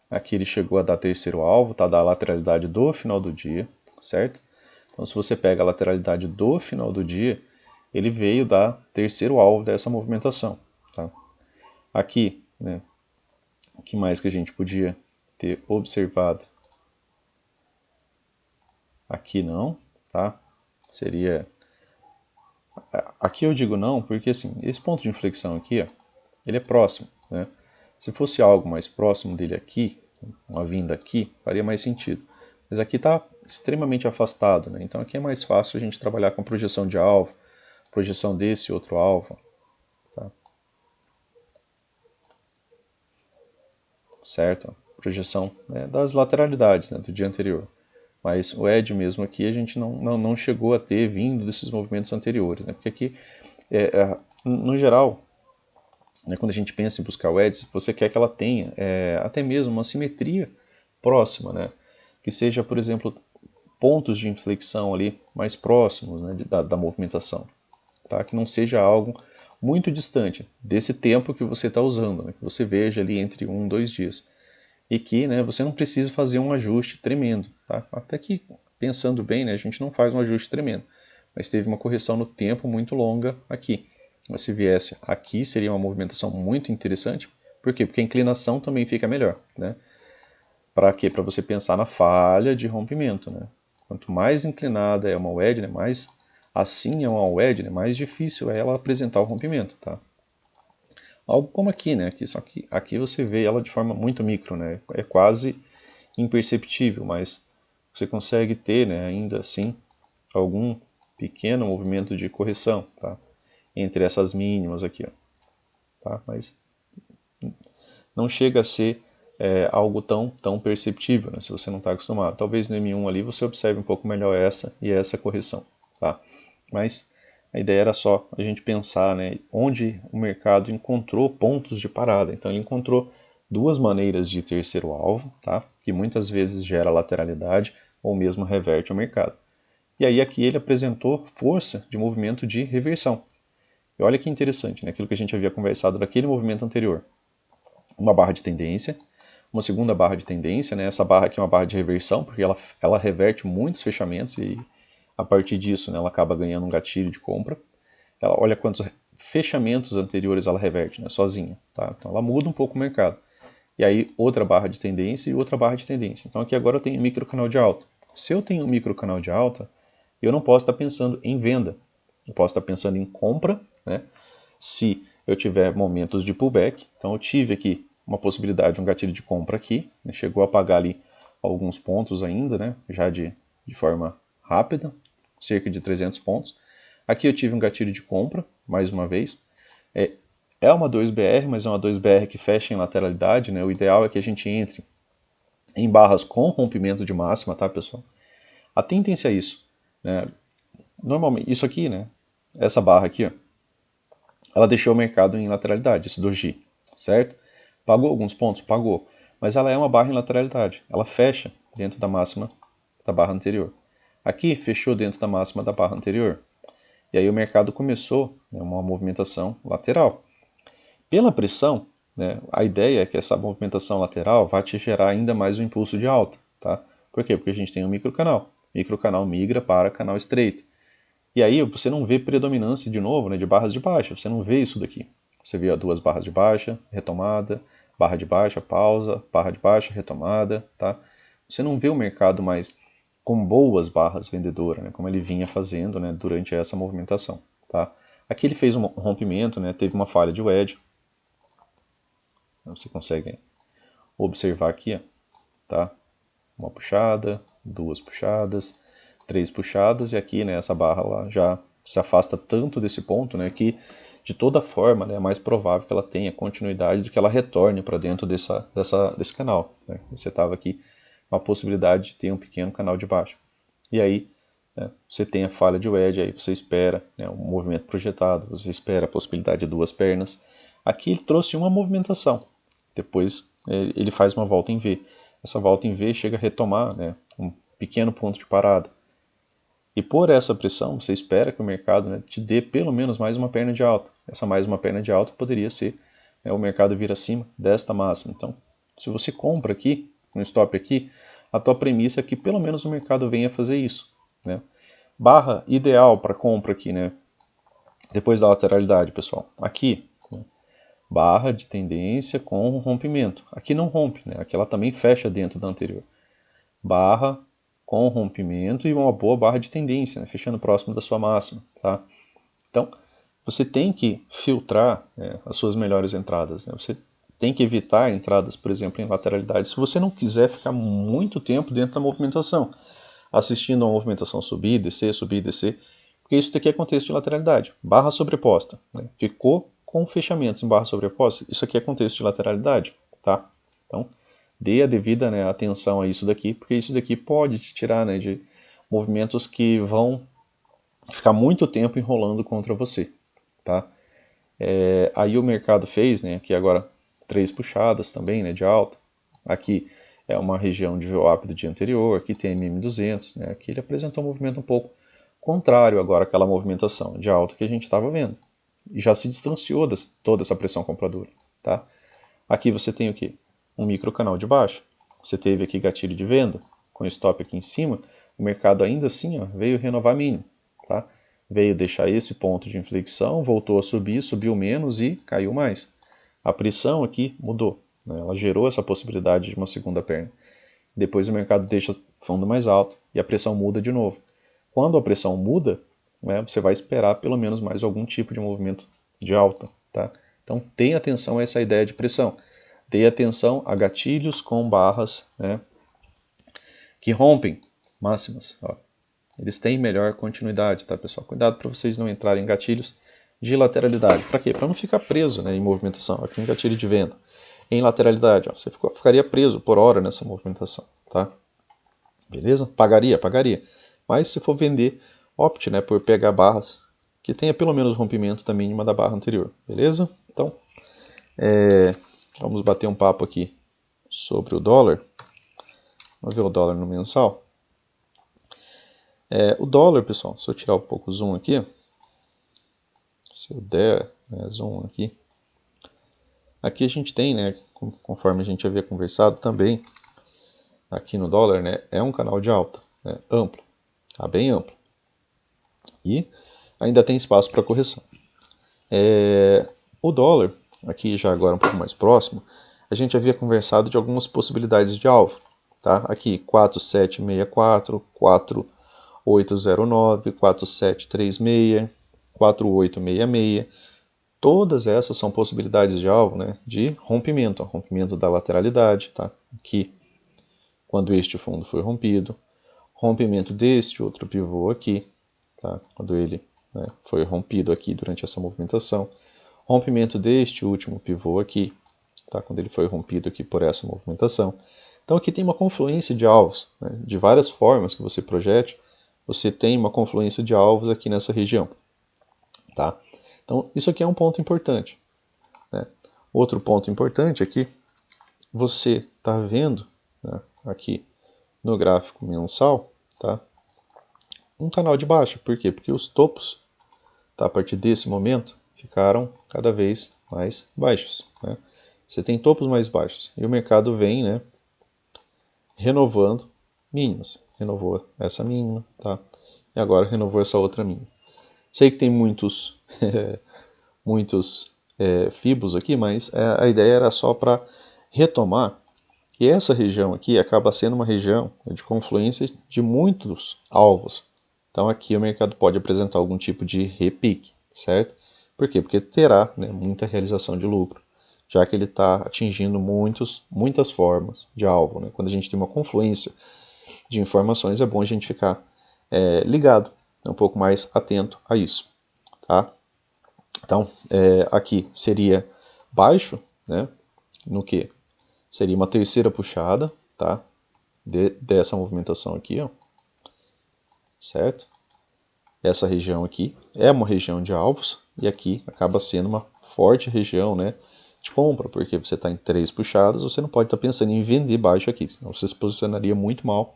Aqui ele chegou a dar terceiro alvo, tá? Da lateralidade do final do dia, certo? Então, se você pega a lateralidade do final do dia, ele veio dar terceiro alvo dessa movimentação, tá? Aqui, né? O que mais que a gente podia ter observado? Aqui não, tá? Seria... Aqui eu digo não porque, assim, esse ponto de inflexão aqui, ó, ele é próximo, né? Se fosse algo mais próximo dele aqui, uma vinda aqui, faria mais sentido. Mas aqui está extremamente afastado, né? Então aqui é mais fácil a gente trabalhar com projeção de alvo, projeção desse outro alvo, tá? Certo? Projeção, né, das lateralidades, né, do dia anterior. Mas o edge mesmo aqui a gente não chegou a ter vindo desses movimentos anteriores, né? Porque aqui, no geral, né, quando a gente pensa em buscar o edge, você quer que ela tenha até mesmo uma simetria próxima, né? Que seja, por exemplo, pontos de inflexão ali mais próximos, né, da movimentação, tá? Que não seja algo muito distante desse tempo que você está usando, né? Que você veja ali entre 1 e 2 dias. E que, né, você não precisa fazer um ajuste tremendo, tá? Até que, pensando bem, né, a gente não faz um ajuste tremendo, mas teve uma correção no tempo muito longa aqui. Mas se viesse aqui, seria uma movimentação muito interessante. Por quê? Porque a inclinação também fica melhor, né? Para quê? Para você pensar na falha de rompimento, né? Quanto mais inclinada é uma wedge, né, mais assim é uma wedge, né, mais difícil é ela apresentar o rompimento, tá? Algo como aqui, né? Só que aqui você vê ela de forma muito micro, né? É quase imperceptível, mas você consegue ter, né, ainda assim, algum pequeno movimento de correção, tá? Entre essas mínimas aqui, ó, tá? Mas não chega a ser algo tão perceptível, né, se você não está acostumado. Talvez no M1 ali você observe um pouco melhor essa e essa correção, tá? Mas a ideia era só a gente pensar, né, onde o mercado encontrou pontos de parada. Então ele encontrou duas maneiras de terceiro alvo, tá? Que muitas vezes gera lateralidade ou mesmo reverte o mercado. E aí aqui ele apresentou força de movimento de reversão. E olha que interessante, né? Aquilo que a gente havia conversado daquele movimento anterior. Uma barra de tendência, uma segunda barra de tendência, né? Essa barra aqui é uma barra de reversão, porque ela reverte muitos fechamentos e a partir disso, né, ela acaba ganhando um gatilho de compra. Ela olha quantos fechamentos anteriores ela reverte, né, sozinha. Tá? Então ela muda um pouco o mercado. E aí outra barra de tendência e outra barra de tendência. Então aqui agora eu tenho micro canal de alta. Se eu tenho um micro canal de alta, eu não posso estar pensando em venda. Eu posso estar pensando em compra, né? Se eu tiver momentos de pullback. Então eu tive aqui uma possibilidade, um gatilho de compra aqui, né? Chegou a pagar ali alguns pontos ainda, né, já de forma rápida, cerca de 300 pontos. Aqui eu tive um gatilho de compra, mais uma vez. É uma 2BR, mas é uma 2BR que fecha em lateralidade, né? O ideal é que a gente entre em barras com rompimento de máxima, tá, pessoal? Atentem-se a isso, né? Normalmente, isso aqui, né? Essa barra aqui, ó, ela deixou o mercado em lateralidade, esse doji, certo? Pagou alguns pontos? Pagou. Mas ela é uma barra em lateralidade. Ela fecha dentro da máxima da barra anterior. Aqui, fechou dentro da máxima da barra anterior. E aí o mercado começou, né, uma movimentação lateral. Pela pressão, né, a ideia é que essa movimentação lateral vai te gerar ainda mais um impulso de alta. Tá? Por quê? Porque a gente tem um microcanal. O microcanal migra para canal estreito. E aí você não vê predominância de novo, né, de barras de baixa. Você não vê isso daqui. Você vê duas barras de baixa, retomada, barra de baixa, pausa, barra de baixa, retomada. Tá? Você não vê o mercado mais com boas barras vendedoras, né, como ele vinha fazendo, né, durante essa movimentação. Tá? Aqui ele fez um rompimento, né, teve uma falha de wedge. Você consegue observar aqui, ó, tá? Uma puxada, duas puxadas, três puxadas, e aqui, né, essa barra ela já se afasta tanto desse ponto, né, que de toda forma, né, é mais provável que ela tenha continuidade do que ela retorne para dentro desse canal. Né? Você estava aqui com a possibilidade de ter um pequeno canal de baixo. E aí, né, você tem a falha de wedge, aí você espera, né, um movimento projetado, você espera a possibilidade de duas pernas. Aqui ele trouxe uma movimentação, depois ele faz uma volta em V. Essa volta em V chega a retomar, né, um pequeno ponto de parada. E por essa pressão, você espera que o mercado, né, te dê pelo menos mais uma perna de alta. Essa mais uma perna de alta poderia ser, né, o mercado vir acima desta máxima. Então, se você compra aqui, no stop aqui, a tua premissa é que pelo menos o mercado venha fazer isso. Né? Barra ideal para compra aqui, né, depois da lateralidade, pessoal. Aqui, né, barra de tendência com rompimento. Aqui não rompe, né? Aqui ela também fecha dentro da anterior. Barra com rompimento e uma boa barra de tendência, né? Fechando próximo da sua máxima. Tá? Então, você tem que filtrar, né, as suas melhores entradas. Né? Você tem que evitar entradas, por exemplo, em lateralidade. Se você não quiser ficar muito tempo dentro da movimentação, assistindo a uma movimentação subir, descer, porque isso daqui é contexto de lateralidade. Barra sobreposta. Né? Ficou com fechamentos em barra sobreposta, isso aqui é contexto de lateralidade. Tá? Então, dê a devida, né, atenção a isso daqui, porque isso daqui pode te tirar, né, de movimentos que vão ficar muito tempo enrolando contra você. Tá? Aí o mercado fez, né, aqui agora 3 puxadas também, né, de alta. Aqui é uma região de VWAP do dia anterior, aqui tem MM200, né, aqui ele apresentou um movimento um pouco contrário agora àquela movimentação de alta que a gente estava vendo. E já se distanciou de toda essa pressão compradora. Tá? Aqui você tem o quê? Um micro canal de baixo. Você teve aqui gatilho de venda, com stop aqui em cima, o mercado ainda assim, ó, veio renovar mínimo. Tá? Veio deixar esse ponto de inflexão, voltou a subir, subiu menos e caiu mais. A pressão aqui mudou, né? Ela gerou essa possibilidade de uma segunda perna. Depois o mercado deixa fundo mais alto e a pressão muda de novo. Quando a pressão muda, né, você vai esperar pelo menos mais algum tipo de movimento de alta. Tá? Então tenha atenção a essa ideia de pressão. Dê atenção a gatilhos com barras, né, que rompem máximas. Ó. Eles têm melhor continuidade, tá, pessoal? Cuidado para vocês não entrarem em gatilhos de lateralidade. Para quê? Para não ficar preso, né, em movimentação. Aqui um gatilho de venda. Em lateralidade, ó, você ficaria preso por hora nessa movimentação. Tá? Beleza? Pagaria. Mas se for vender, opte, né, por pegar barras que tenha pelo menos rompimento da mínima da barra anterior. Beleza? Então, vamos bater um papo aqui sobre o dólar. Vamos ver o dólar no mensal. O dólar, pessoal, se eu tirar um pouco o zoom aqui, se eu der, né, zoom aqui, aqui a gente tem, né, conforme a gente havia conversado também, aqui no dólar, né, é um canal de alta, né, amplo, tá bem amplo, e ainda tem espaço para correção. O dólar, aqui já agora um pouco mais próximo, a gente havia conversado de algumas possibilidades de alvo, tá? Aqui 4764, 4809, 4736, 4866, todas essas são possibilidades de alvo, né, de rompimento, rompimento da lateralidade, tá? Aqui quando este fundo foi rompido, rompimento deste outro pivô aqui, tá? Quando ele, né, foi rompido aqui durante essa movimentação, rompimento deste último pivô aqui, tá? Quando ele foi rompido aqui por essa movimentação. Então aqui tem uma confluência de alvos, né? De várias formas que você projete, você tem uma confluência de alvos aqui nessa região, tá? Então isso aqui é um ponto importante, né? Outro ponto importante aqui, você está vendo, né, aqui no gráfico mensal, tá? Um canal de baixa. Por quê? Porque os topos, tá, a partir desse momento, ficaram cada vez mais baixos, né? Você tem topos mais baixos e o mercado vem, né, renovando mínimas. Renovou essa mínima, tá? E agora renovou essa outra mínima. Sei que tem muitos fibos aqui, mas a ideia era só para retomar. E essa região aqui acaba sendo uma região de confluência de muitos alvos. Então aqui o mercado pode apresentar algum tipo de repique, certo? Por quê? Porque terá, né, muita realização de lucro, já que ele está atingindo muitas formas de alvo, né? Quando a gente tem uma confluência de informações, é bom a gente ficar ligado, um pouco mais atento a isso, tá? Então, aqui seria baixo, né? No que? Seria uma terceira puxada, tá? Dessa movimentação aqui, ó. Certo? Essa região aqui é uma região de alvos e aqui acaba sendo uma forte região, né, de compra, porque você está em 3 puxadas, você não pode estar pensando em vender baixo aqui, senão você se posicionaria muito mal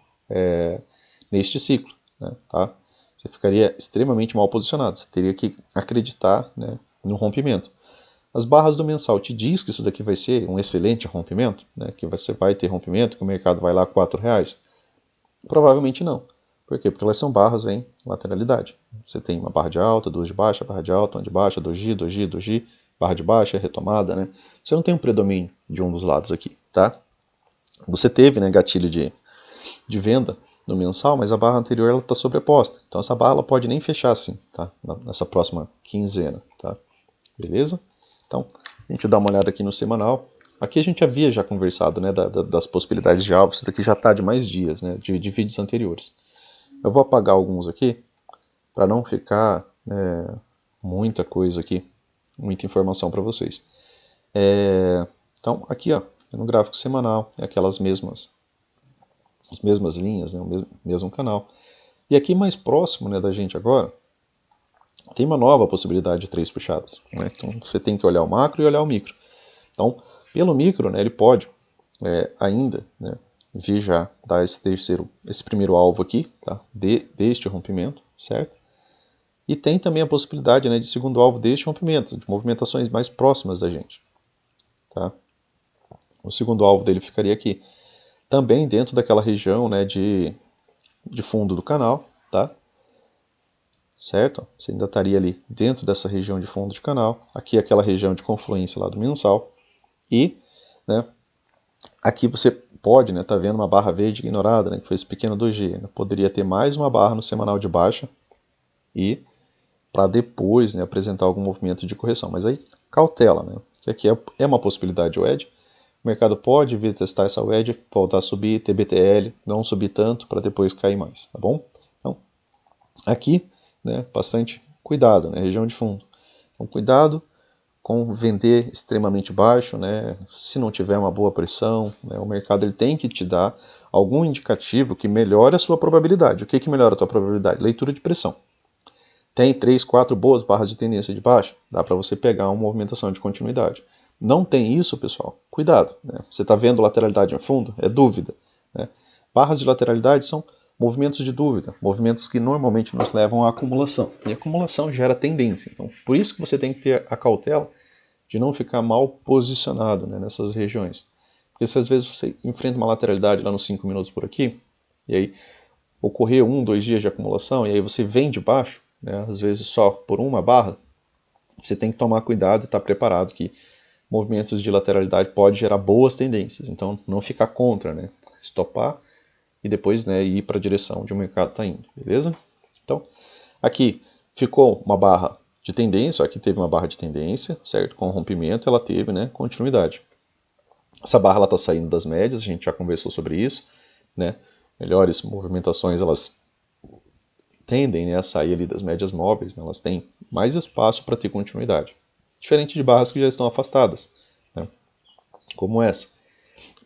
neste ciclo, né, tá? Você ficaria extremamente mal posicionado, você teria que acreditar, né, no rompimento. As barras do mensal te diz que isso daqui vai ser um excelente rompimento, né, que você vai ter rompimento, que o mercado vai lá a R$4? Provavelmente não. Por quê? Porque elas são barras em lateralidade. Você tem uma barra de alta, duas de baixa, barra de alta, uma de baixa, 2G, 2G, 2G, barra de baixa, retomada, né? Você não tem um predomínio de um dos lados aqui, tá? Você teve, né, gatilho de venda no mensal, mas a barra anterior ela está sobreposta. Então essa barra ela pode nem fechar assim, tá? Nessa próxima quinzena, tá? Beleza? Então, a gente dá uma olhada aqui no semanal. Aqui a gente havia já conversado, né, das possibilidades de alvo. Isso daqui já está de mais dias, né, de vídeos anteriores. Eu vou apagar alguns aqui, para não ficar muita coisa aqui, muita informação para vocês. Então, aqui, ó, no gráfico semanal, é aquelas mesmas linhas, né, o mesmo canal. E aqui mais próximo, né, da gente agora, tem uma nova possibilidade de 3 puxadas, né? Então você tem que olhar o macro e olhar o micro. Então, pelo micro, né, ele pode ainda, né, vir já dar esse primeiro alvo aqui, tá, deste rompimento, certo? E tem também a possibilidade, né, de segundo alvo deste rompimento, de movimentações mais próximas da gente, tá? O segundo alvo dele ficaria aqui, também dentro daquela região, né, de fundo do canal, tá? Certo? Você ainda estaria ali dentro dessa região de fundo de canal, aqui aquela região de confluência lá do mensal, e, né, aqui você pode, né, tá vendo uma barra verde ignorada, né, que foi esse pequeno 2G, né? Poderia ter mais uma barra no semanal de baixa e para depois, né, apresentar algum movimento de correção, mas aí cautela, né, que aqui é uma possibilidade wedge, o mercado pode vir testar essa wedge, voltar a subir, ter BTL, não subir tanto para depois cair mais, tá bom? Então, aqui, né, bastante cuidado, né, região de fundo. Então, cuidado com vender extremamente baixo, né, se não tiver uma boa pressão, né, o mercado ele tem que te dar algum indicativo que melhore a sua probabilidade. O que melhora a tua probabilidade? Leitura de pressão. Tem 3, 4 boas barras de tendência de baixa, dá para você pegar uma movimentação de continuidade. Não tem isso, pessoal, cuidado, né? Você está vendo lateralidade em fundo? É dúvida, né? Barras de lateralidade são movimentos de dúvida, movimentos que normalmente nos levam à acumulação. E a acumulação gera tendência. Então, por isso que você tem que ter a cautela de não ficar mal posicionado, né, nessas regiões. Porque se às vezes você enfrenta uma lateralidade lá nos 5 minutos por aqui, e aí ocorreu 1, 2 dias de acumulação, e aí você vem de baixo, né, às vezes só por uma barra, você tem que tomar cuidado e estar preparado que movimentos de lateralidade pode gerar boas tendências. Então, não ficar contra, né? Estopar e depois, né, ir para a direção onde o mercado está indo, beleza? Então, aqui ficou uma barra de tendência, aqui teve uma barra de tendência, certo? Com rompimento, ela teve, né, continuidade. Essa barra está saindo das médias, a gente já conversou sobre isso. né, melhores movimentações, elas tendem, né, a sair ali das médias móveis, né, elas têm mais espaço para ter continuidade. Diferente de barras que já estão afastadas, né, como essa.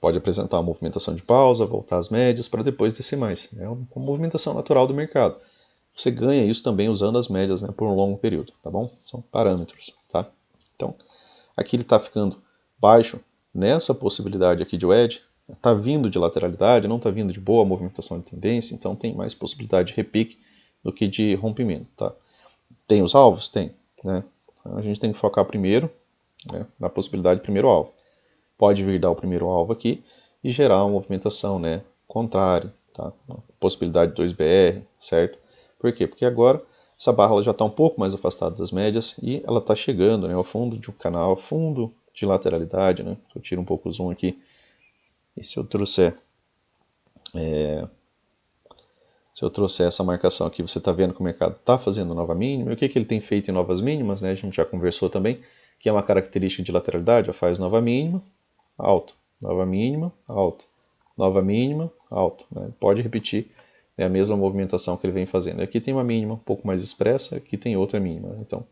Pode apresentar uma movimentação de pausa, voltar às médias para depois descer mais. É uma movimentação natural do mercado. Você ganha isso também usando as médias, né, por um longo período, tá bom? São parâmetros, tá? Então, aqui ele está ficando baixo nessa possibilidade aqui de wedge, está vindo de lateralidade, não está vindo de boa movimentação de tendência, então tem mais possibilidade de repique do que de rompimento, tá? Tem os alvos? Tem, né? A gente tem que focar primeiro, né, na possibilidade de primeiro alvo. Pode vir dar o primeiro alvo aqui e gerar uma movimentação, né, contrária, tá? Uma possibilidade de 2BR, certo? Por quê? Porque agora essa barra ela já está um pouco mais afastada das médias e ela está chegando, né, ao fundo de um canal, ao fundo de lateralidade, né? Eu tiro um pouco o zoom aqui. E se eu trouxer essa marcação aqui, você está vendo que o mercado está fazendo nova mínima. E o que ele tem feito em novas mínimas, né? A gente já conversou também, que é uma característica de lateralidade, faz nova mínima, alto, nova mínima, alto, nova mínima, alto. Né? Pode repetir, né, a mesma movimentação que ele vem fazendo. Aqui tem uma mínima um pouco mais expressa, aqui tem outra mínima. Né? Então,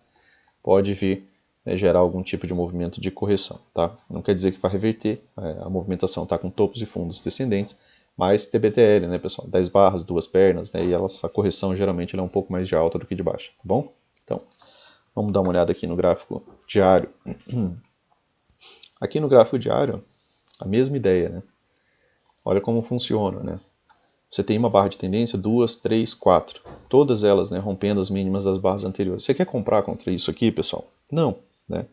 pode vir, né, gerar algum tipo de movimento de correção. Tá? Não quer dizer que vai reverter, a movimentação está com topos e fundos descendentes, mas TBTL, né, pessoal? 10 barras, duas pernas, né, e a correção geralmente é um pouco mais de alta do que de baixa, tá bom? Então, vamos dar uma olhada aqui no gráfico diário. Aqui no gráfico diário, a mesma ideia, né? Olha como funciona, né? Você tem uma barra de tendência, 2, 3, 4. Todas elas, né, rompendo as mínimas das barras anteriores. Você quer comprar contra isso aqui, pessoal? Não, né?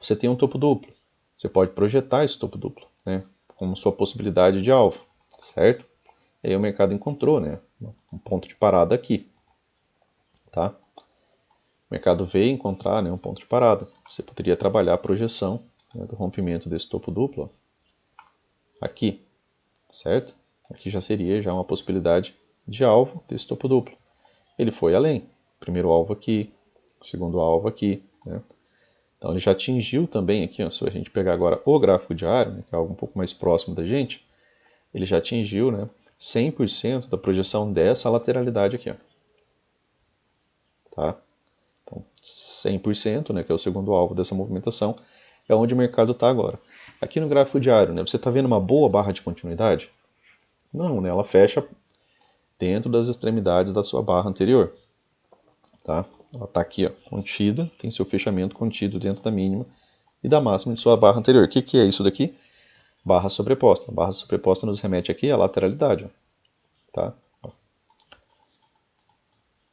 Você tem um topo duplo. Você pode projetar esse topo duplo, né, como sua possibilidade de alvo, certo? E aí o mercado encontrou, né, um ponto de parada aqui, tá? O mercado veio encontrar, né, um ponto de parada. Você poderia trabalhar a projeção, né, do rompimento desse topo duplo aqui, certo? Aqui já seria uma possibilidade de alvo desse topo duplo. Ele foi além. Primeiro alvo aqui, segundo alvo aqui, né? Então ele já atingiu também aqui, ó, se a gente pegar agora o gráfico diário, né, que é algo um pouco mais próximo da gente, ele já atingiu, né, 100% da projeção dessa lateralidade aqui. Ó. Tá? Então, 100%, né, que é o segundo alvo dessa movimentação, é onde o mercado está agora. Aqui no gráfico diário, né, você está vendo uma boa barra de continuidade? Não, né, ela fecha dentro das extremidades da sua barra anterior. Tá? Ela está aqui, ó, contida, tem seu fechamento contido dentro da mínima e da máxima de sua barra anterior. O que é isso daqui? Barra sobreposta. Barra sobreposta nos remete aqui à lateralidade. Ó. Tá? Ó.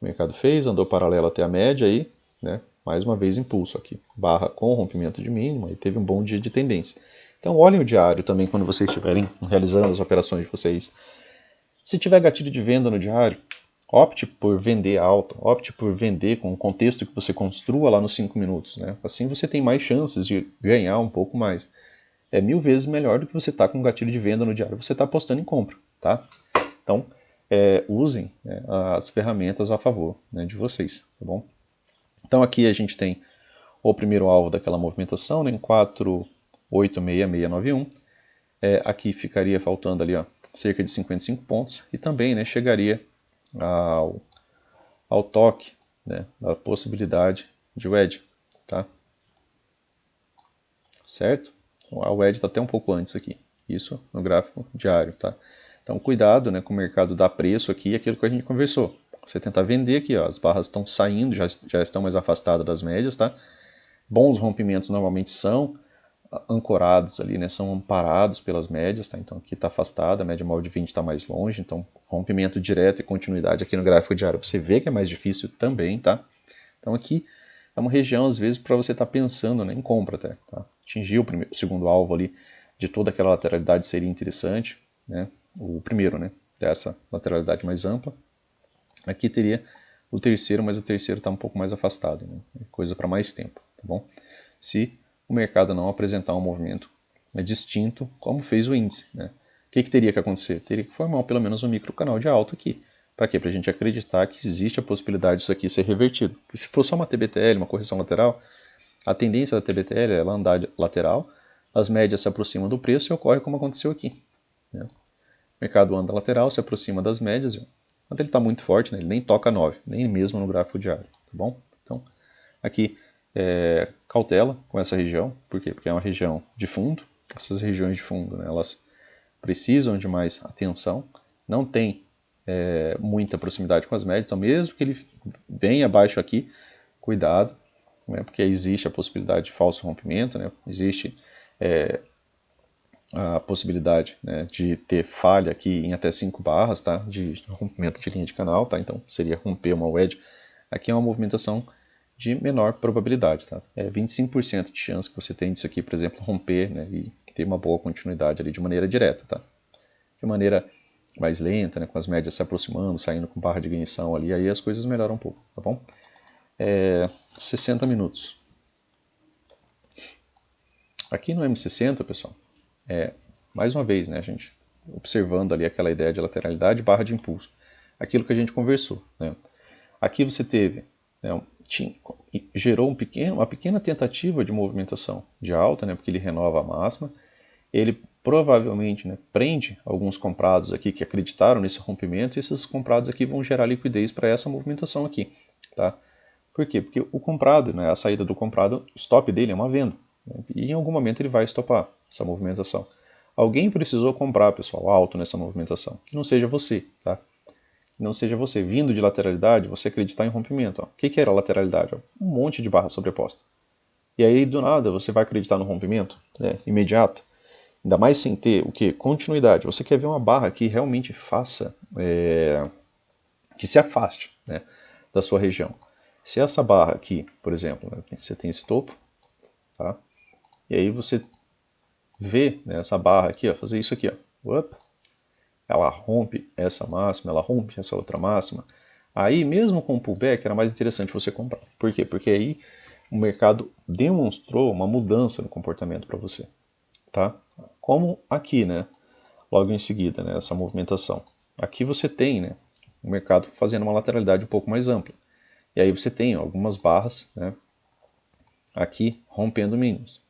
O mercado fez, andou paralelo até a média aí, né? Mais uma vez impulso aqui. Barra com rompimento de mínima e teve um bom dia de tendência. Então olhem o diário também quando vocês estiverem realizando as operações de vocês. Se tiver gatilho de venda no diário, opte por vender alto, opte por vender com o contexto que você construa lá nos 5 minutos. Né? Assim você tem mais chances de ganhar um pouco mais. É 1000 vezes melhor do que você estar com um gatilho de venda no diário, você está apostando em compra. Tá? Então, usem, né, as ferramentas a favor, né, de vocês. Tá bom? Então aqui a gente tem o primeiro alvo daquela movimentação, né, em 4,86691. Aqui ficaria faltando ali, ó, cerca de 55 pontos e também, né, chegaria ao toque, né, da possibilidade de wedge, tá? Certo? A wedge está até um pouco antes aqui, isso no gráfico diário, tá? Então cuidado, né, com o mercado dar preço aqui, aquilo que a gente conversou. Você tentar vender aqui, ó, as barras estão saindo, já estão mais afastadas das médias, tá? Bons rompimentos normalmente são ancorados ali, né, são amparados pelas médias, tá? Então aqui está afastada, a média móvel de 20 está mais longe, então rompimento direto e continuidade aqui no gráfico diário você vê que é mais difícil também, tá? Então aqui é uma região às vezes para você estar pensando, né, em compra até, tá? Atingir o segundo alvo ali de toda aquela lateralidade seria interessante, né? O primeiro, né, dessa lateralidade mais ampla. Aqui teria o terceiro, mas o terceiro está um pouco mais afastado, né? Coisa para mais tempo, tá bom? Se o mercado não apresentar um movimento, né, distinto, como fez o índice. Né? O que teria que acontecer? Teria que formar pelo menos um micro canal de alta aqui. Para quê? Para a gente acreditar que existe a possibilidade disso aqui ser revertido. Porque se for só uma TBTL, uma correção lateral, a tendência da TBTL é ela andar lateral, as médias se aproximam do preço e ocorre como aconteceu aqui. Né? mercado anda lateral, se aproxima das médias, quando ele está muito forte, né, ele nem toca 9, nem mesmo no gráfico diário, tá bom? Então, aqui, cautela com essa região, por quê? Porque é uma região de fundo, essas regiões de fundo, né, elas precisam de mais atenção, não tem muita proximidade com as médias, então mesmo que ele venha abaixo aqui, cuidado, né, porque existe a possibilidade de falso rompimento, né, existe a possibilidade, né, de ter falha aqui em até 5 barras, tá, de rompimento de linha de canal, tá, então seria romper uma wedge. Aqui é uma movimentação de menor probabilidade, tá, 25% de chance que você tem disso aqui, por exemplo, romper, né, e ter uma boa continuidade ali de maneira direta, tá, de maneira mais lenta, né, com as médias se aproximando, saindo com barra de ignição ali, aí as coisas melhoram um pouco, tá bom? 60 minutos. Aqui no M60, pessoal, mais uma vez, né, a gente observando ali aquela ideia de lateralidade barra de impulso. Aquilo que a gente conversou. Né? Aqui você teve, né, gerou uma pequena tentativa de movimentação de alta, né, porque ele renova a máxima. Ele provavelmente, né, prende alguns comprados aqui que acreditaram nesse rompimento, e esses comprados aqui vão gerar liquidez para essa movimentação aqui. Tá? Por quê? Porque o comprado, né, a saída do comprado, o stop dele é uma venda. Né, e em algum momento ele vai estopar essa movimentação. Alguém precisou comprar, pessoal, alto nessa movimentação. Que não seja você, tá? Que não seja você. Vindo de lateralidade, você acreditar em rompimento. Ó. O que era lateralidade? Ó? Um monte de barra sobreposta. E aí, do nada, você vai acreditar no rompimento, né, imediato. Ainda mais sem ter o que? Continuidade. Você quer ver uma barra que realmente faça, que se afaste, né, da sua região. Se essa barra aqui, por exemplo, né, você tem esse topo, tá? E aí você vê, né, essa barra aqui, ó, fazer isso aqui, ó. Ela rompe essa máxima, ela rompe essa outra máxima. Aí, mesmo com o pullback, era mais interessante você comprar. Por quê? Porque aí o mercado demonstrou uma mudança no comportamento para você. Tá? Como aqui, né? Logo em seguida, né, essa movimentação. Aqui você tem, né, o mercado fazendo uma lateralidade um pouco mais ampla. E aí você tem algumas barras, né, aqui rompendo mínimas.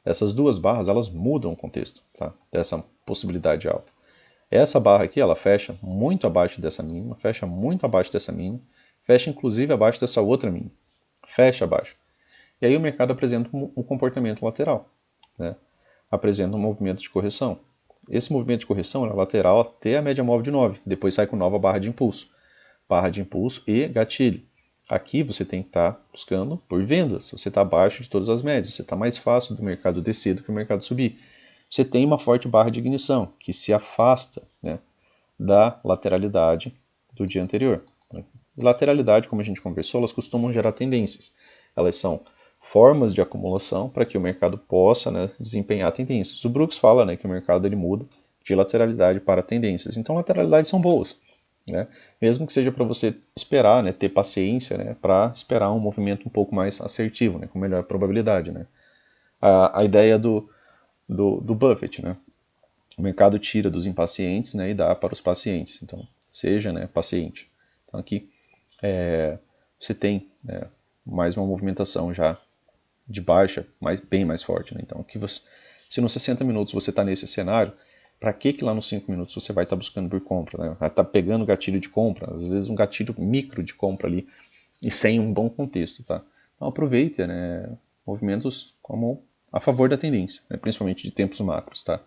Essas duas barras, elas mudam o contexto, tá, dessa possibilidade alta. Essa barra aqui, ela fecha muito abaixo dessa mínima, fecha muito abaixo dessa mínima, fecha inclusive abaixo dessa outra mínima, fecha abaixo. E aí o mercado apresenta um comportamento lateral, né? Apresenta um movimento de correção. Esse movimento de correção é lateral até a média móvel de 9, depois sai com nova barra de impulso. Barra de impulso e gatilho. Aqui você tem que estar buscando por vendas, você está abaixo de todas as médias, você está mais fácil do mercado descer do que o mercado subir. Você tem uma forte barra de ignição, que se afasta, né, da lateralidade do dia anterior. Lateralidade, como a gente conversou, elas costumam gerar tendências. Elas são formas de acumulação para que o mercado possa, né, desempenhar tendências. O Brooks fala, né, que o mercado ele muda de lateralidade para tendências. Então, lateralidades são boas. Né? Mesmo que seja para você esperar, né, ter paciência, né, para esperar um movimento um pouco mais assertivo, né, com melhor probabilidade. Né? A ideia do Buffett, né? O mercado tira dos impacientes, né, e dá para os pacientes. Então, seja, né, paciente. Então, aqui você tem, né, mais uma movimentação já de baixa, bem mais forte. Né? Então, aqui se nos 60 minutos você está nesse cenário, para que lá nos 5 minutos você vai estar buscando por compra? Né? Vai estar pegando gatilho de compra, às vezes um gatilho micro de compra ali, e sem um bom contexto. Tá? Então, aproveite, né, movimentos como a favor da tendência, né, principalmente de tempos macros. Tá?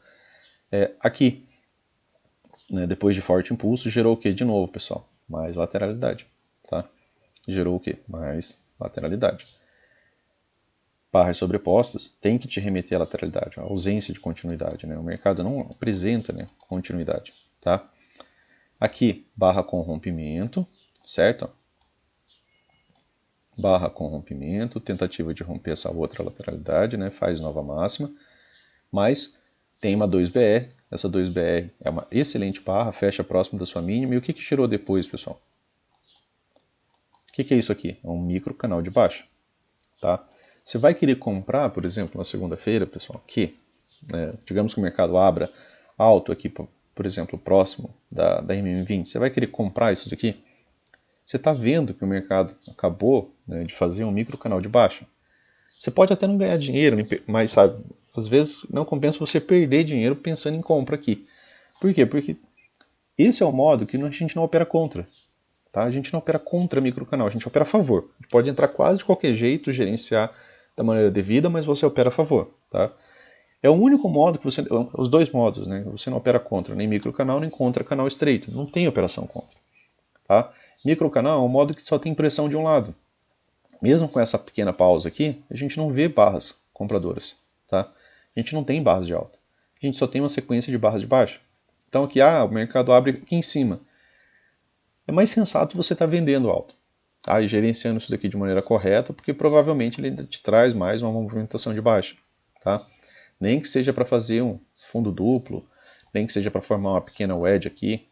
Aqui, né, depois de forte impulso, gerou o que de novo, pessoal? Mais lateralidade. Tá? Gerou o que? Mais lateralidade. Barras sobrepostas tem que te remeter à lateralidade, à ausência de continuidade. Né? O mercado não apresenta, né, continuidade. Tá? Aqui, barra com rompimento, certo? Barra com rompimento, tentativa de romper essa outra lateralidade, né? Faz nova máxima, mas tem uma 2BR, essa 2BR é uma excelente barra, fecha próximo da sua mínima, e o que tirou depois, pessoal? O que é isso aqui? É um micro canal de baixa, tá? Você vai querer comprar, por exemplo, na segunda-feira, pessoal, que, digamos que o mercado abra alto aqui, por exemplo, próximo da MM20, você vai querer comprar isso daqui? Você está vendo que o mercado acabou, né, de fazer um micro canal de baixa. Você pode até não ganhar dinheiro, mas sabe, às vezes não compensa você perder dinheiro pensando em compra aqui. Por quê? Porque Esse é o modo que a gente não opera contra. Tá? A gente não opera contra microcanal, a gente opera a favor. A gente pode entrar quase de qualquer jeito, gerenciar da maneira devida, mas você opera a favor. Tá? É o único modo que você... Os dois modos, né? Você não opera contra nem microcanal, nem contra canal estreito. Não tem operação contra. Tá? Microcanal é um modo que só tem pressão de um lado. Mesmo com essa pequena pausa aqui, a gente não vê barras compradoras. Tá? A gente não tem barras de alta. A gente só tem uma sequência de barras de baixa. Então aqui, o mercado abre aqui em cima. É mais sensato você estar vendendo alto. Tá? E gerenciando isso daqui de maneira correta, porque provavelmente ele ainda te traz mais uma movimentação de baixa. Tá? Nem que seja para fazer um fundo duplo, nem que seja para formar uma pequena wedge aqui.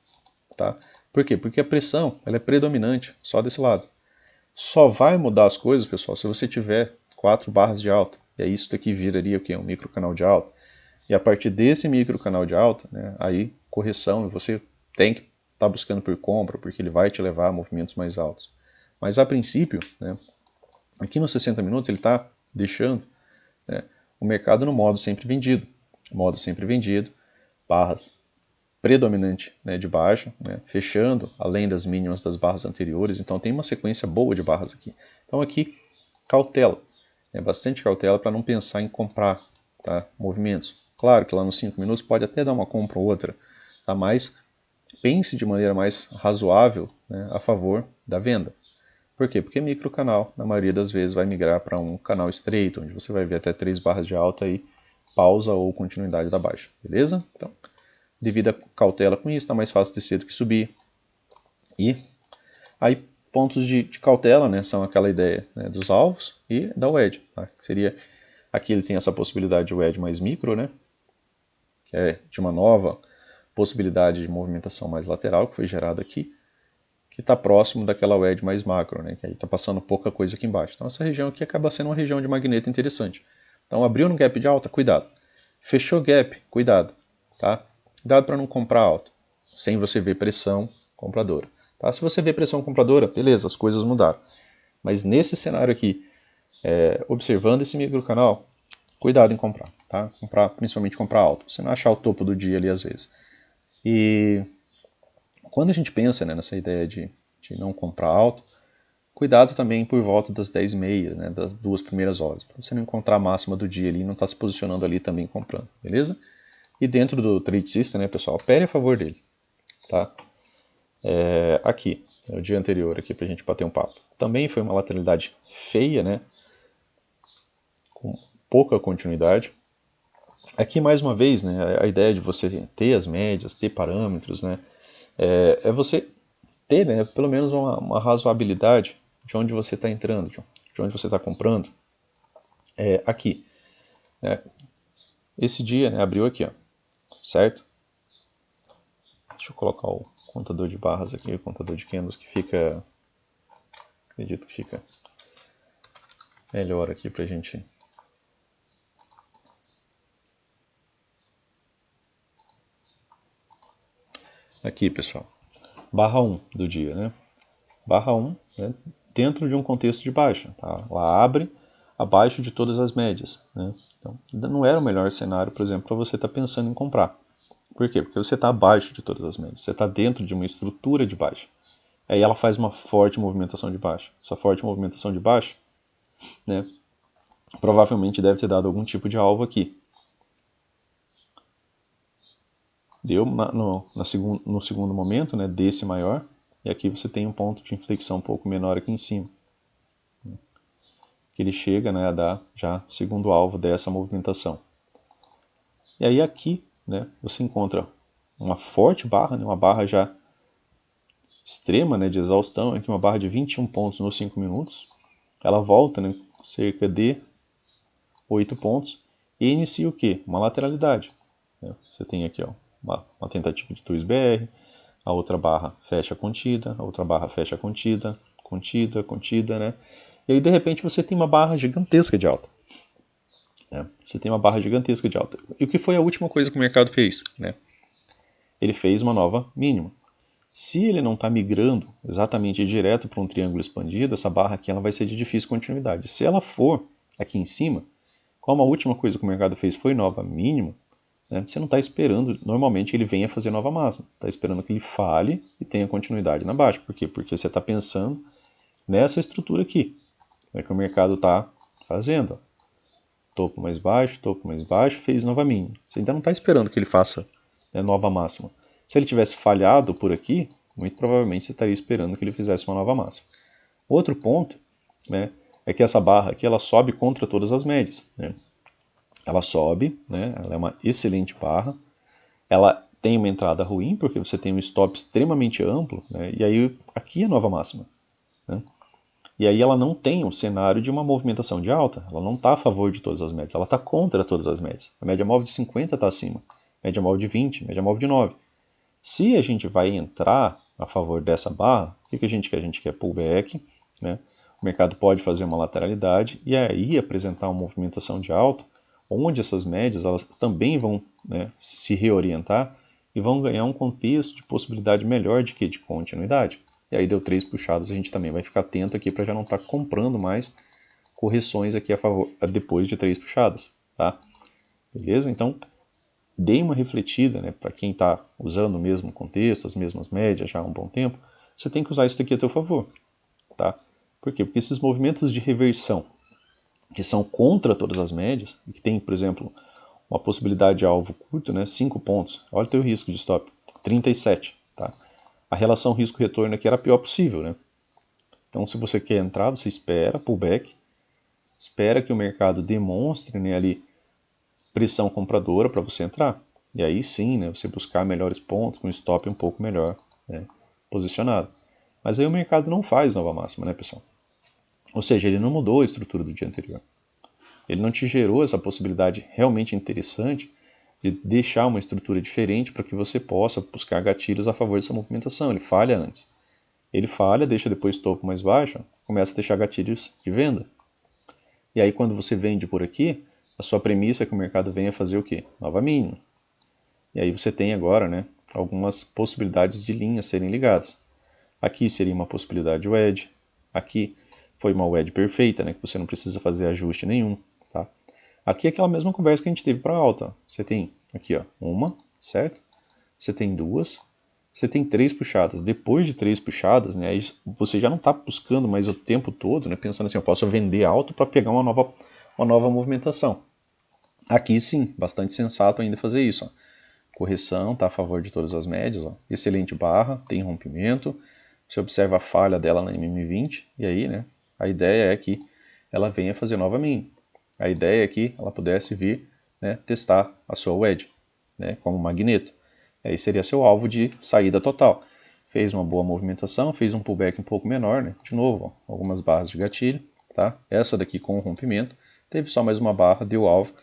Tá? Por quê? Porque a pressão ela é predominante só desse lado. Só vai mudar as coisas, pessoal, se você tiver 4 barras de alta. E aí isso daqui viraria o quê? Um microcanal de alta. E a partir desse microcanal de alta, né, aí correção, e você tem que estar buscando por compra, porque ele vai te levar a movimentos mais altos. Mas a princípio, né, aqui nos 60 minutos ele está deixando, né, o mercado no modo sempre vendido. Modo sempre vendido, barras predominante, né, de baixa, né, fechando além das mínimas das barras anteriores, então tem uma sequência boa de barras aqui. Então aqui, cautela, né, bastante cautela para não pensar em comprar, tá, movimentos. Claro que lá nos 5 minutos pode até dar uma compra ou outra, tá, mas pense de maneira mais razoável, né, a favor da venda. Por quê? Porque microcanal, na maioria das vezes, vai migrar para um canal estreito, onde você vai ver até 3 barras de alta e pausa ou continuidade da baixa, beleza? Então, devido à cautela com isso, está mais fácil descer do que subir. E aí, pontos de cautela, né, são aquela ideia, né, dos alvos e da wedge. Tá? Seria, aqui ele tem essa possibilidade de wedge mais micro, né, que é de uma nova possibilidade de movimentação mais lateral que foi gerada aqui, que está próximo daquela wedge mais macro, né, que aí está passando pouca coisa aqui embaixo. Então essa região aqui acaba sendo uma região de magneto interessante. Então abriu no gap de alta, cuidado. Fechou gap, cuidado. Tá? Cuidado para não comprar alto, sem você ver pressão compradora. Tá? Se você vê pressão compradora, beleza, as coisas mudaram. Mas nesse cenário aqui, observando esse microcanal, cuidado em comprar. Tá? Principalmente comprar alto. Você não achar o topo do dia ali às vezes. E quando a gente pensa, né, nessa ideia de não comprar alto, cuidado também por volta das 10h30, né, das 2 primeiras horas, para você não encontrar a máxima do dia ali e não estar se posicionando ali também comprando, beleza? E dentro do Trade System, né, pessoal, opere a favor dele. Tá? Aqui, o dia anterior, aqui para a gente bater um papo. Também foi uma lateralidade feia, né, com pouca continuidade. Aqui, mais uma vez, né, a ideia de você ter as médias, ter parâmetros, né, é você ter, né, pelo menos uma razoabilidade de onde você está entrando, de onde você está comprando. Aqui, né, esse dia, né, abriu aqui, ó, certo? Deixa eu colocar o contador de barras aqui, o contador de candles que fica, acredito que fica melhor aqui pra gente. Aqui, pessoal, barra 1 do dia, né? Barra 1, né, dentro de um contexto de baixa, tá? Ela abre abaixo de todas as médias, né? Então, não era o melhor cenário, por exemplo, para você estar pensando em comprar. Por quê? Porque você está abaixo de todas as médias, você está dentro de uma estrutura de baixa. Aí ela faz uma forte movimentação de baixa. Essa forte movimentação de baixa, né, provavelmente deve ter dado algum tipo de alvo aqui. Deu no segundo momento, né, desse maior, e aqui você tem um ponto de inflexão um pouco menor aqui em cima. Que ele chega, né, a dar já segundo alvo dessa movimentação. E aí aqui, né, você encontra uma forte barra, né, uma barra já extrema, né, de exaustão, aqui uma barra de 21 pontos nos 5 minutos. Ela volta, né, cerca de 8 pontos e inicia o quê? Uma lateralidade. Você tem aqui, ó, uma tentativa de twist BR, a outra barra fecha contida, a outra barra fecha contida, contida, contida, né? E aí de repente você tem uma barra gigantesca de alta. Você tem uma barra gigantesca de alta. E o que foi a última coisa que o mercado fez? Né? Ele fez uma nova mínima. Se ele não está migrando exatamente direto para um triângulo expandido, essa barra aqui ela vai ser de difícil continuidade. Se ela for aqui em cima, como a última coisa que o mercado fez foi nova mínima, né? Você não está esperando, normalmente, que ele venha fazer nova máxima. Você está esperando que ele fale e tenha continuidade na baixa. Por quê? Porque você está pensando nessa estrutura aqui, né, que o mercado está fazendo. Ó. Topo mais baixo, fez nova mínima. Você ainda não está esperando que ele faça, né, nova máxima. Se ele tivesse falhado por aqui, muito provavelmente você estaria esperando que ele fizesse uma nova máxima. Outro ponto, né, é que essa barra aqui ela sobe contra todas as médias. Né? Ela sobe, né, ela é uma excelente barra. Ela tem uma entrada ruim, porque você tem um stop extremamente amplo, né, e aí aqui é a nova máxima. Né? E aí ela não tem um cenário de uma movimentação de alta, ela não está a favor de todas as médias, ela está contra todas as médias. A média móvel de 50 está acima, média móvel de 20, média móvel de 9. Se a gente vai entrar a favor dessa barra, o que a gente quer? A gente quer pullback, né? O mercado pode fazer uma lateralidade e aí apresentar uma movimentação de alta, onde essas médias elas também vão, né, se reorientar e vão ganhar um contexto de possibilidade melhor de que de continuidade. E aí deu 3 puxadas, a gente também vai ficar atento aqui para já não estar comprando mais correções aqui a favor, depois de 3 puxadas, tá? Beleza? Então, dê uma refletida, né, para quem está usando o mesmo contexto, as mesmas médias já há um bom tempo, você tem que usar isso daqui a teu favor, tá? Por quê? Porque esses movimentos de reversão, que são contra todas as médias, e que tem, por exemplo, uma possibilidade de alvo curto, né, 5 pontos, olha o teu risco de stop, 37, tá? A relação risco-retorno aqui era a pior possível, né? Então, se você quer entrar, você espera pullback, espera que o mercado demonstre, né, ali pressão compradora para você entrar. E aí sim, né, você buscar melhores pontos, com stop um pouco melhor, né, posicionado. Mas aí o mercado não faz nova máxima, né, pessoal? Ou seja, ele não mudou a estrutura do dia anterior. Ele não te gerou essa possibilidade realmente interessante de deixar uma estrutura diferente para que você possa buscar gatilhos a favor dessa movimentação. Ele falha antes. Ele falha, deixa depois topo mais baixo, começa a deixar gatilhos de venda. E aí quando você vende por aqui, a sua premissa é que o mercado venha fazer o quê? Nova mínima. E aí você tem agora, né, algumas possibilidades de linhas serem ligadas. Aqui seria uma possibilidade de wedge. Aqui foi uma wedge perfeita, né, que você não precisa fazer ajuste nenhum. Tá? Aqui é aquela mesma conversa que a gente teve para alta. Você tem aqui, ó, uma, certo? Você tem duas, você tem 3 puxadas. Depois de 3 puxadas, né, aí você já não está buscando mais o tempo todo, né, pensando assim, eu posso vender alto para pegar uma nova movimentação. Aqui sim, bastante sensato ainda fazer isso. Ó. Correção, está a favor de todas as médias. Ó. Excelente barra, tem rompimento. Você observa a falha dela na MM20, e aí, né, a ideia é que ela venha fazer nova mínima. A ideia é que ela pudesse vir, né, testar a sua wedge, né, como magneto. Aí seria seu alvo de saída total. Fez uma boa movimentação, fez um pullback um pouco menor, né? De novo, ó, algumas barras de gatilho, tá? Essa daqui com rompimento, teve só mais uma barra, deu alvo,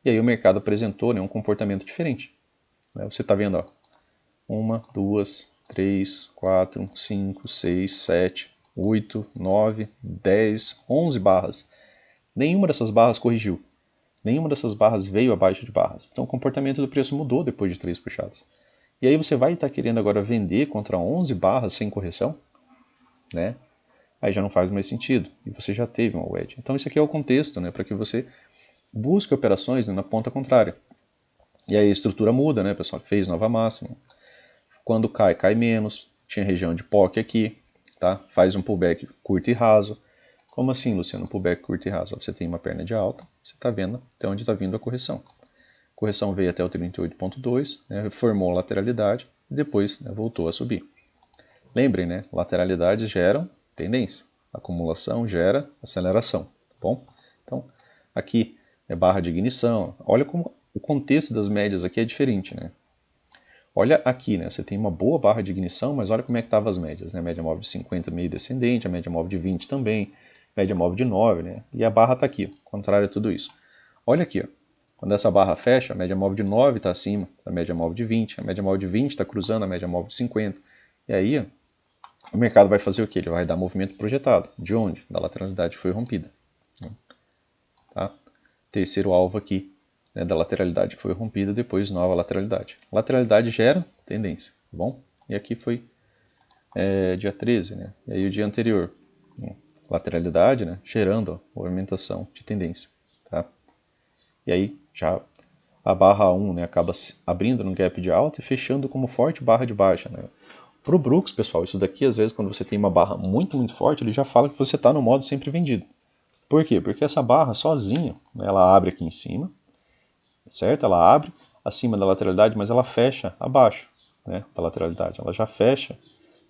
e aí o mercado apresentou, né, um comportamento diferente. Você está vendo, ó, 1, 2, 3, 4, 5, 6, 7, 8, 9, 10, 11 barras. Nenhuma dessas barras corrigiu. Nenhuma dessas barras veio abaixo de barras. Então o comportamento do preço mudou depois de 3 puxadas. E aí você vai estar querendo agora vender contra 11 barras sem correção, né? Aí já não faz mais sentido. E você já teve uma wedge. Então isso aqui é o contexto, né? Para que você busque operações, né, na ponta contrária. E aí a estrutura muda, né, pessoal? Fez nova máxima. Quando cai, cai menos. Tinha região de POC aqui, tá? Faz um pullback curto e raso. Como assim, Luciano? Pullback curto e raso. Você tem uma perna de alta, você está vendo até onde está vindo a correção. A correção veio até o 38.2, né, formou lateralidade e depois, né, voltou a subir. Lembrem, né, lateralidades geram tendência, acumulação gera aceleração, tá bom? Então, aqui é barra de ignição. Olha como o contexto das médias aqui é diferente, né? Olha aqui, né? Você tem uma boa barra de ignição, mas olha como é que estavam as médias, né? Média móvel de 50 meio descendente, a média móvel de 20 também, média móvel de 9, né? E a barra está aqui, contrário a tudo isso. Olha aqui, ó. Quando essa barra fecha, a média móvel de 9 está acima da média móvel de 20, a média móvel de 20 está cruzando a média móvel de 50. E aí, ó, o mercado vai fazer o quê? Ele vai dar movimento projetado. De onde? Da lateralidade que foi rompida. Tá? Terceiro alvo aqui, né, da lateralidade que foi rompida, depois nova lateralidade. Lateralidade gera tendência, tá bom? E aqui foi dia 13, né? E aí o dia anterior, lateralidade, né, gerando ó, movimentação de tendência, tá? E aí já a barra 1, né, acaba abrindo no gap de alta e fechando como forte barra de baixa, né. Para o Brooks, pessoal, isso daqui às vezes quando você tem uma barra muito, muito forte, ele já fala que você está no modo sempre vendido. Por quê? Porque essa barra sozinha, né, ela abre aqui em cima, certo? Ela abre acima da lateralidade, mas ela fecha abaixo, né, da lateralidade. Ela já fecha,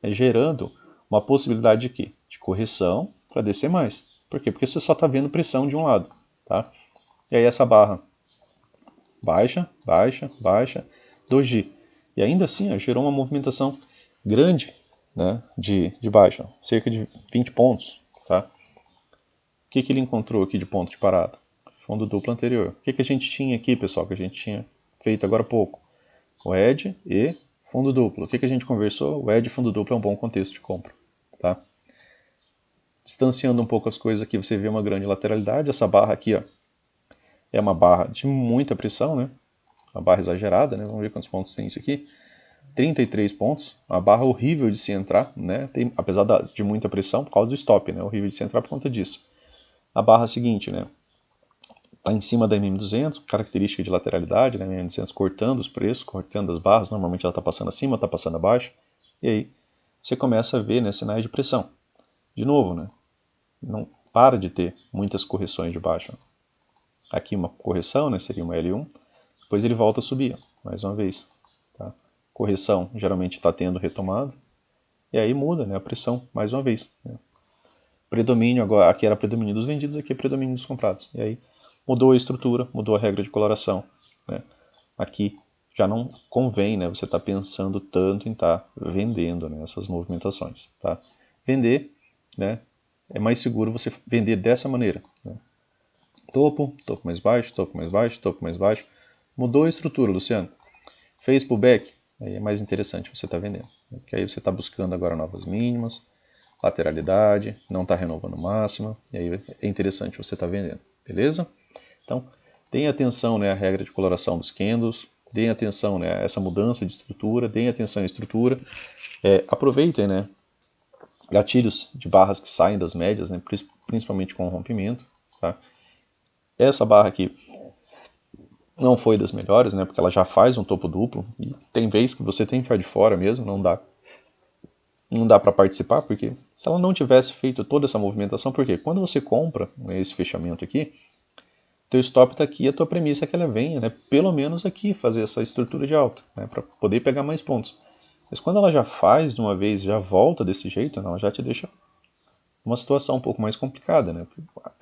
gerando uma possibilidade de quê? De correção para descer mais. Por quê? Porque você só está vendo pressão de um lado, tá? E aí essa barra baixa, baixa, baixa, doji. E ainda assim, ó, gerou uma movimentação grande, né, de baixa, cerca de 20 pontos. Tá? O que ele encontrou aqui de ponto de parada? Fundo duplo anterior. O que a gente tinha aqui, pessoal, que a gente tinha feito agora há pouco? O ED e fundo duplo. O que a gente conversou? O ED e fundo duplo é um bom contexto de compra. Tá? Distanciando um pouco as coisas aqui, você vê uma grande lateralidade. Essa barra aqui, ó, é uma barra de muita pressão, né? Uma barra exagerada, né? Vamos ver quantos pontos tem isso aqui. 33 pontos, uma barra horrível de se entrar, né? Tem, apesar de muita pressão, por causa do stop, né? Horrível de se entrar por conta disso. A barra seguinte, né? Está em cima da MM200, característica de lateralidade, né? A MM200 cortando os preços, cortando as barras, normalmente ela está passando acima, está passando abaixo, e aí você começa a ver, né, sinais de pressão. De novo, né? Não para de ter muitas correções de baixa. Aqui uma correção, né? Seria uma L1, depois ele volta a subir, mais uma vez. Tá? Correção geralmente está tendo retomada, e aí muda, né, a pressão mais uma vez. Né? Predomínio, agora aqui era predomínio dos vendidos, aqui é predomínio dos comprados. E aí mudou a estrutura, mudou a regra de coloração. Né? Aqui já não convém, né, você estar pensando tanto em estar vendendo, né, essas movimentações. Tá? Vender, né, é mais seguro você vender dessa maneira. Né? Topo, topo mais baixo, topo mais baixo, topo mais baixo. Mudou a estrutura, Luciano. Fez pullback, aí é mais interessante você estar vendendo. Porque aí você está buscando agora novas mínimas, lateralidade, não está renovando máxima, e aí é interessante você estar vendendo, beleza? Então, deem atenção, né, à regra de coloração dos candles, deem atenção, né, a essa mudança de estrutura, deem atenção à estrutura, aproveitem, né, gatilhos de barras que saem das médias, né, principalmente com o rompimento. Tá? Essa barra aqui não foi das melhores, né, porque ela já faz um topo duplo, e tem vez que você tem que ficar de fora mesmo, não dá para participar, porque se ela não tivesse feito toda essa movimentação, porque quando você compra, né, esse fechamento aqui, teu stop está aqui, a tua premissa é que ela venha, né, pelo menos aqui, fazer essa estrutura de alta, né, para poder pegar mais pontos. Mas quando ela já faz de uma vez, já volta desse jeito, ela já te deixa uma situação um pouco mais complicada, né?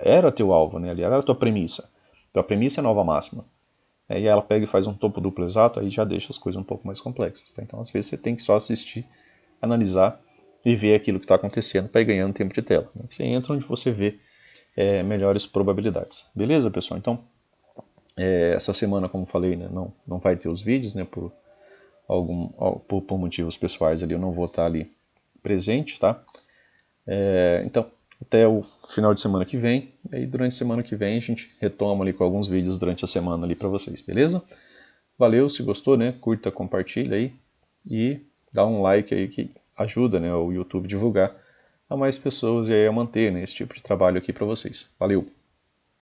Era teu alvo, né? Ali era a tua premissa. Tua premissa é nova máxima. E ela pega e faz um topo duplo exato, aí já deixa as coisas um pouco mais complexas. Tá? Então, às vezes, você tem que só assistir, analisar e ver aquilo que está acontecendo para ir ganhando tempo de tela. Né? Você entra onde você vê melhores probabilidades. Beleza, pessoal? Então, essa semana, como falei, né, não vai ter os vídeos, né, por motivos pessoais ali, eu não vou estar ali presente, tá? Então, até o final de semana que vem, e aí durante a semana que vem a gente retoma ali com alguns vídeos durante a semana ali para vocês, beleza? Valeu, se gostou, né, curta, compartilha aí e dá um like aí que ajuda, né, o YouTube divulgar a mais pessoas e aí a manter, né, esse tipo de trabalho aqui para vocês. Valeu!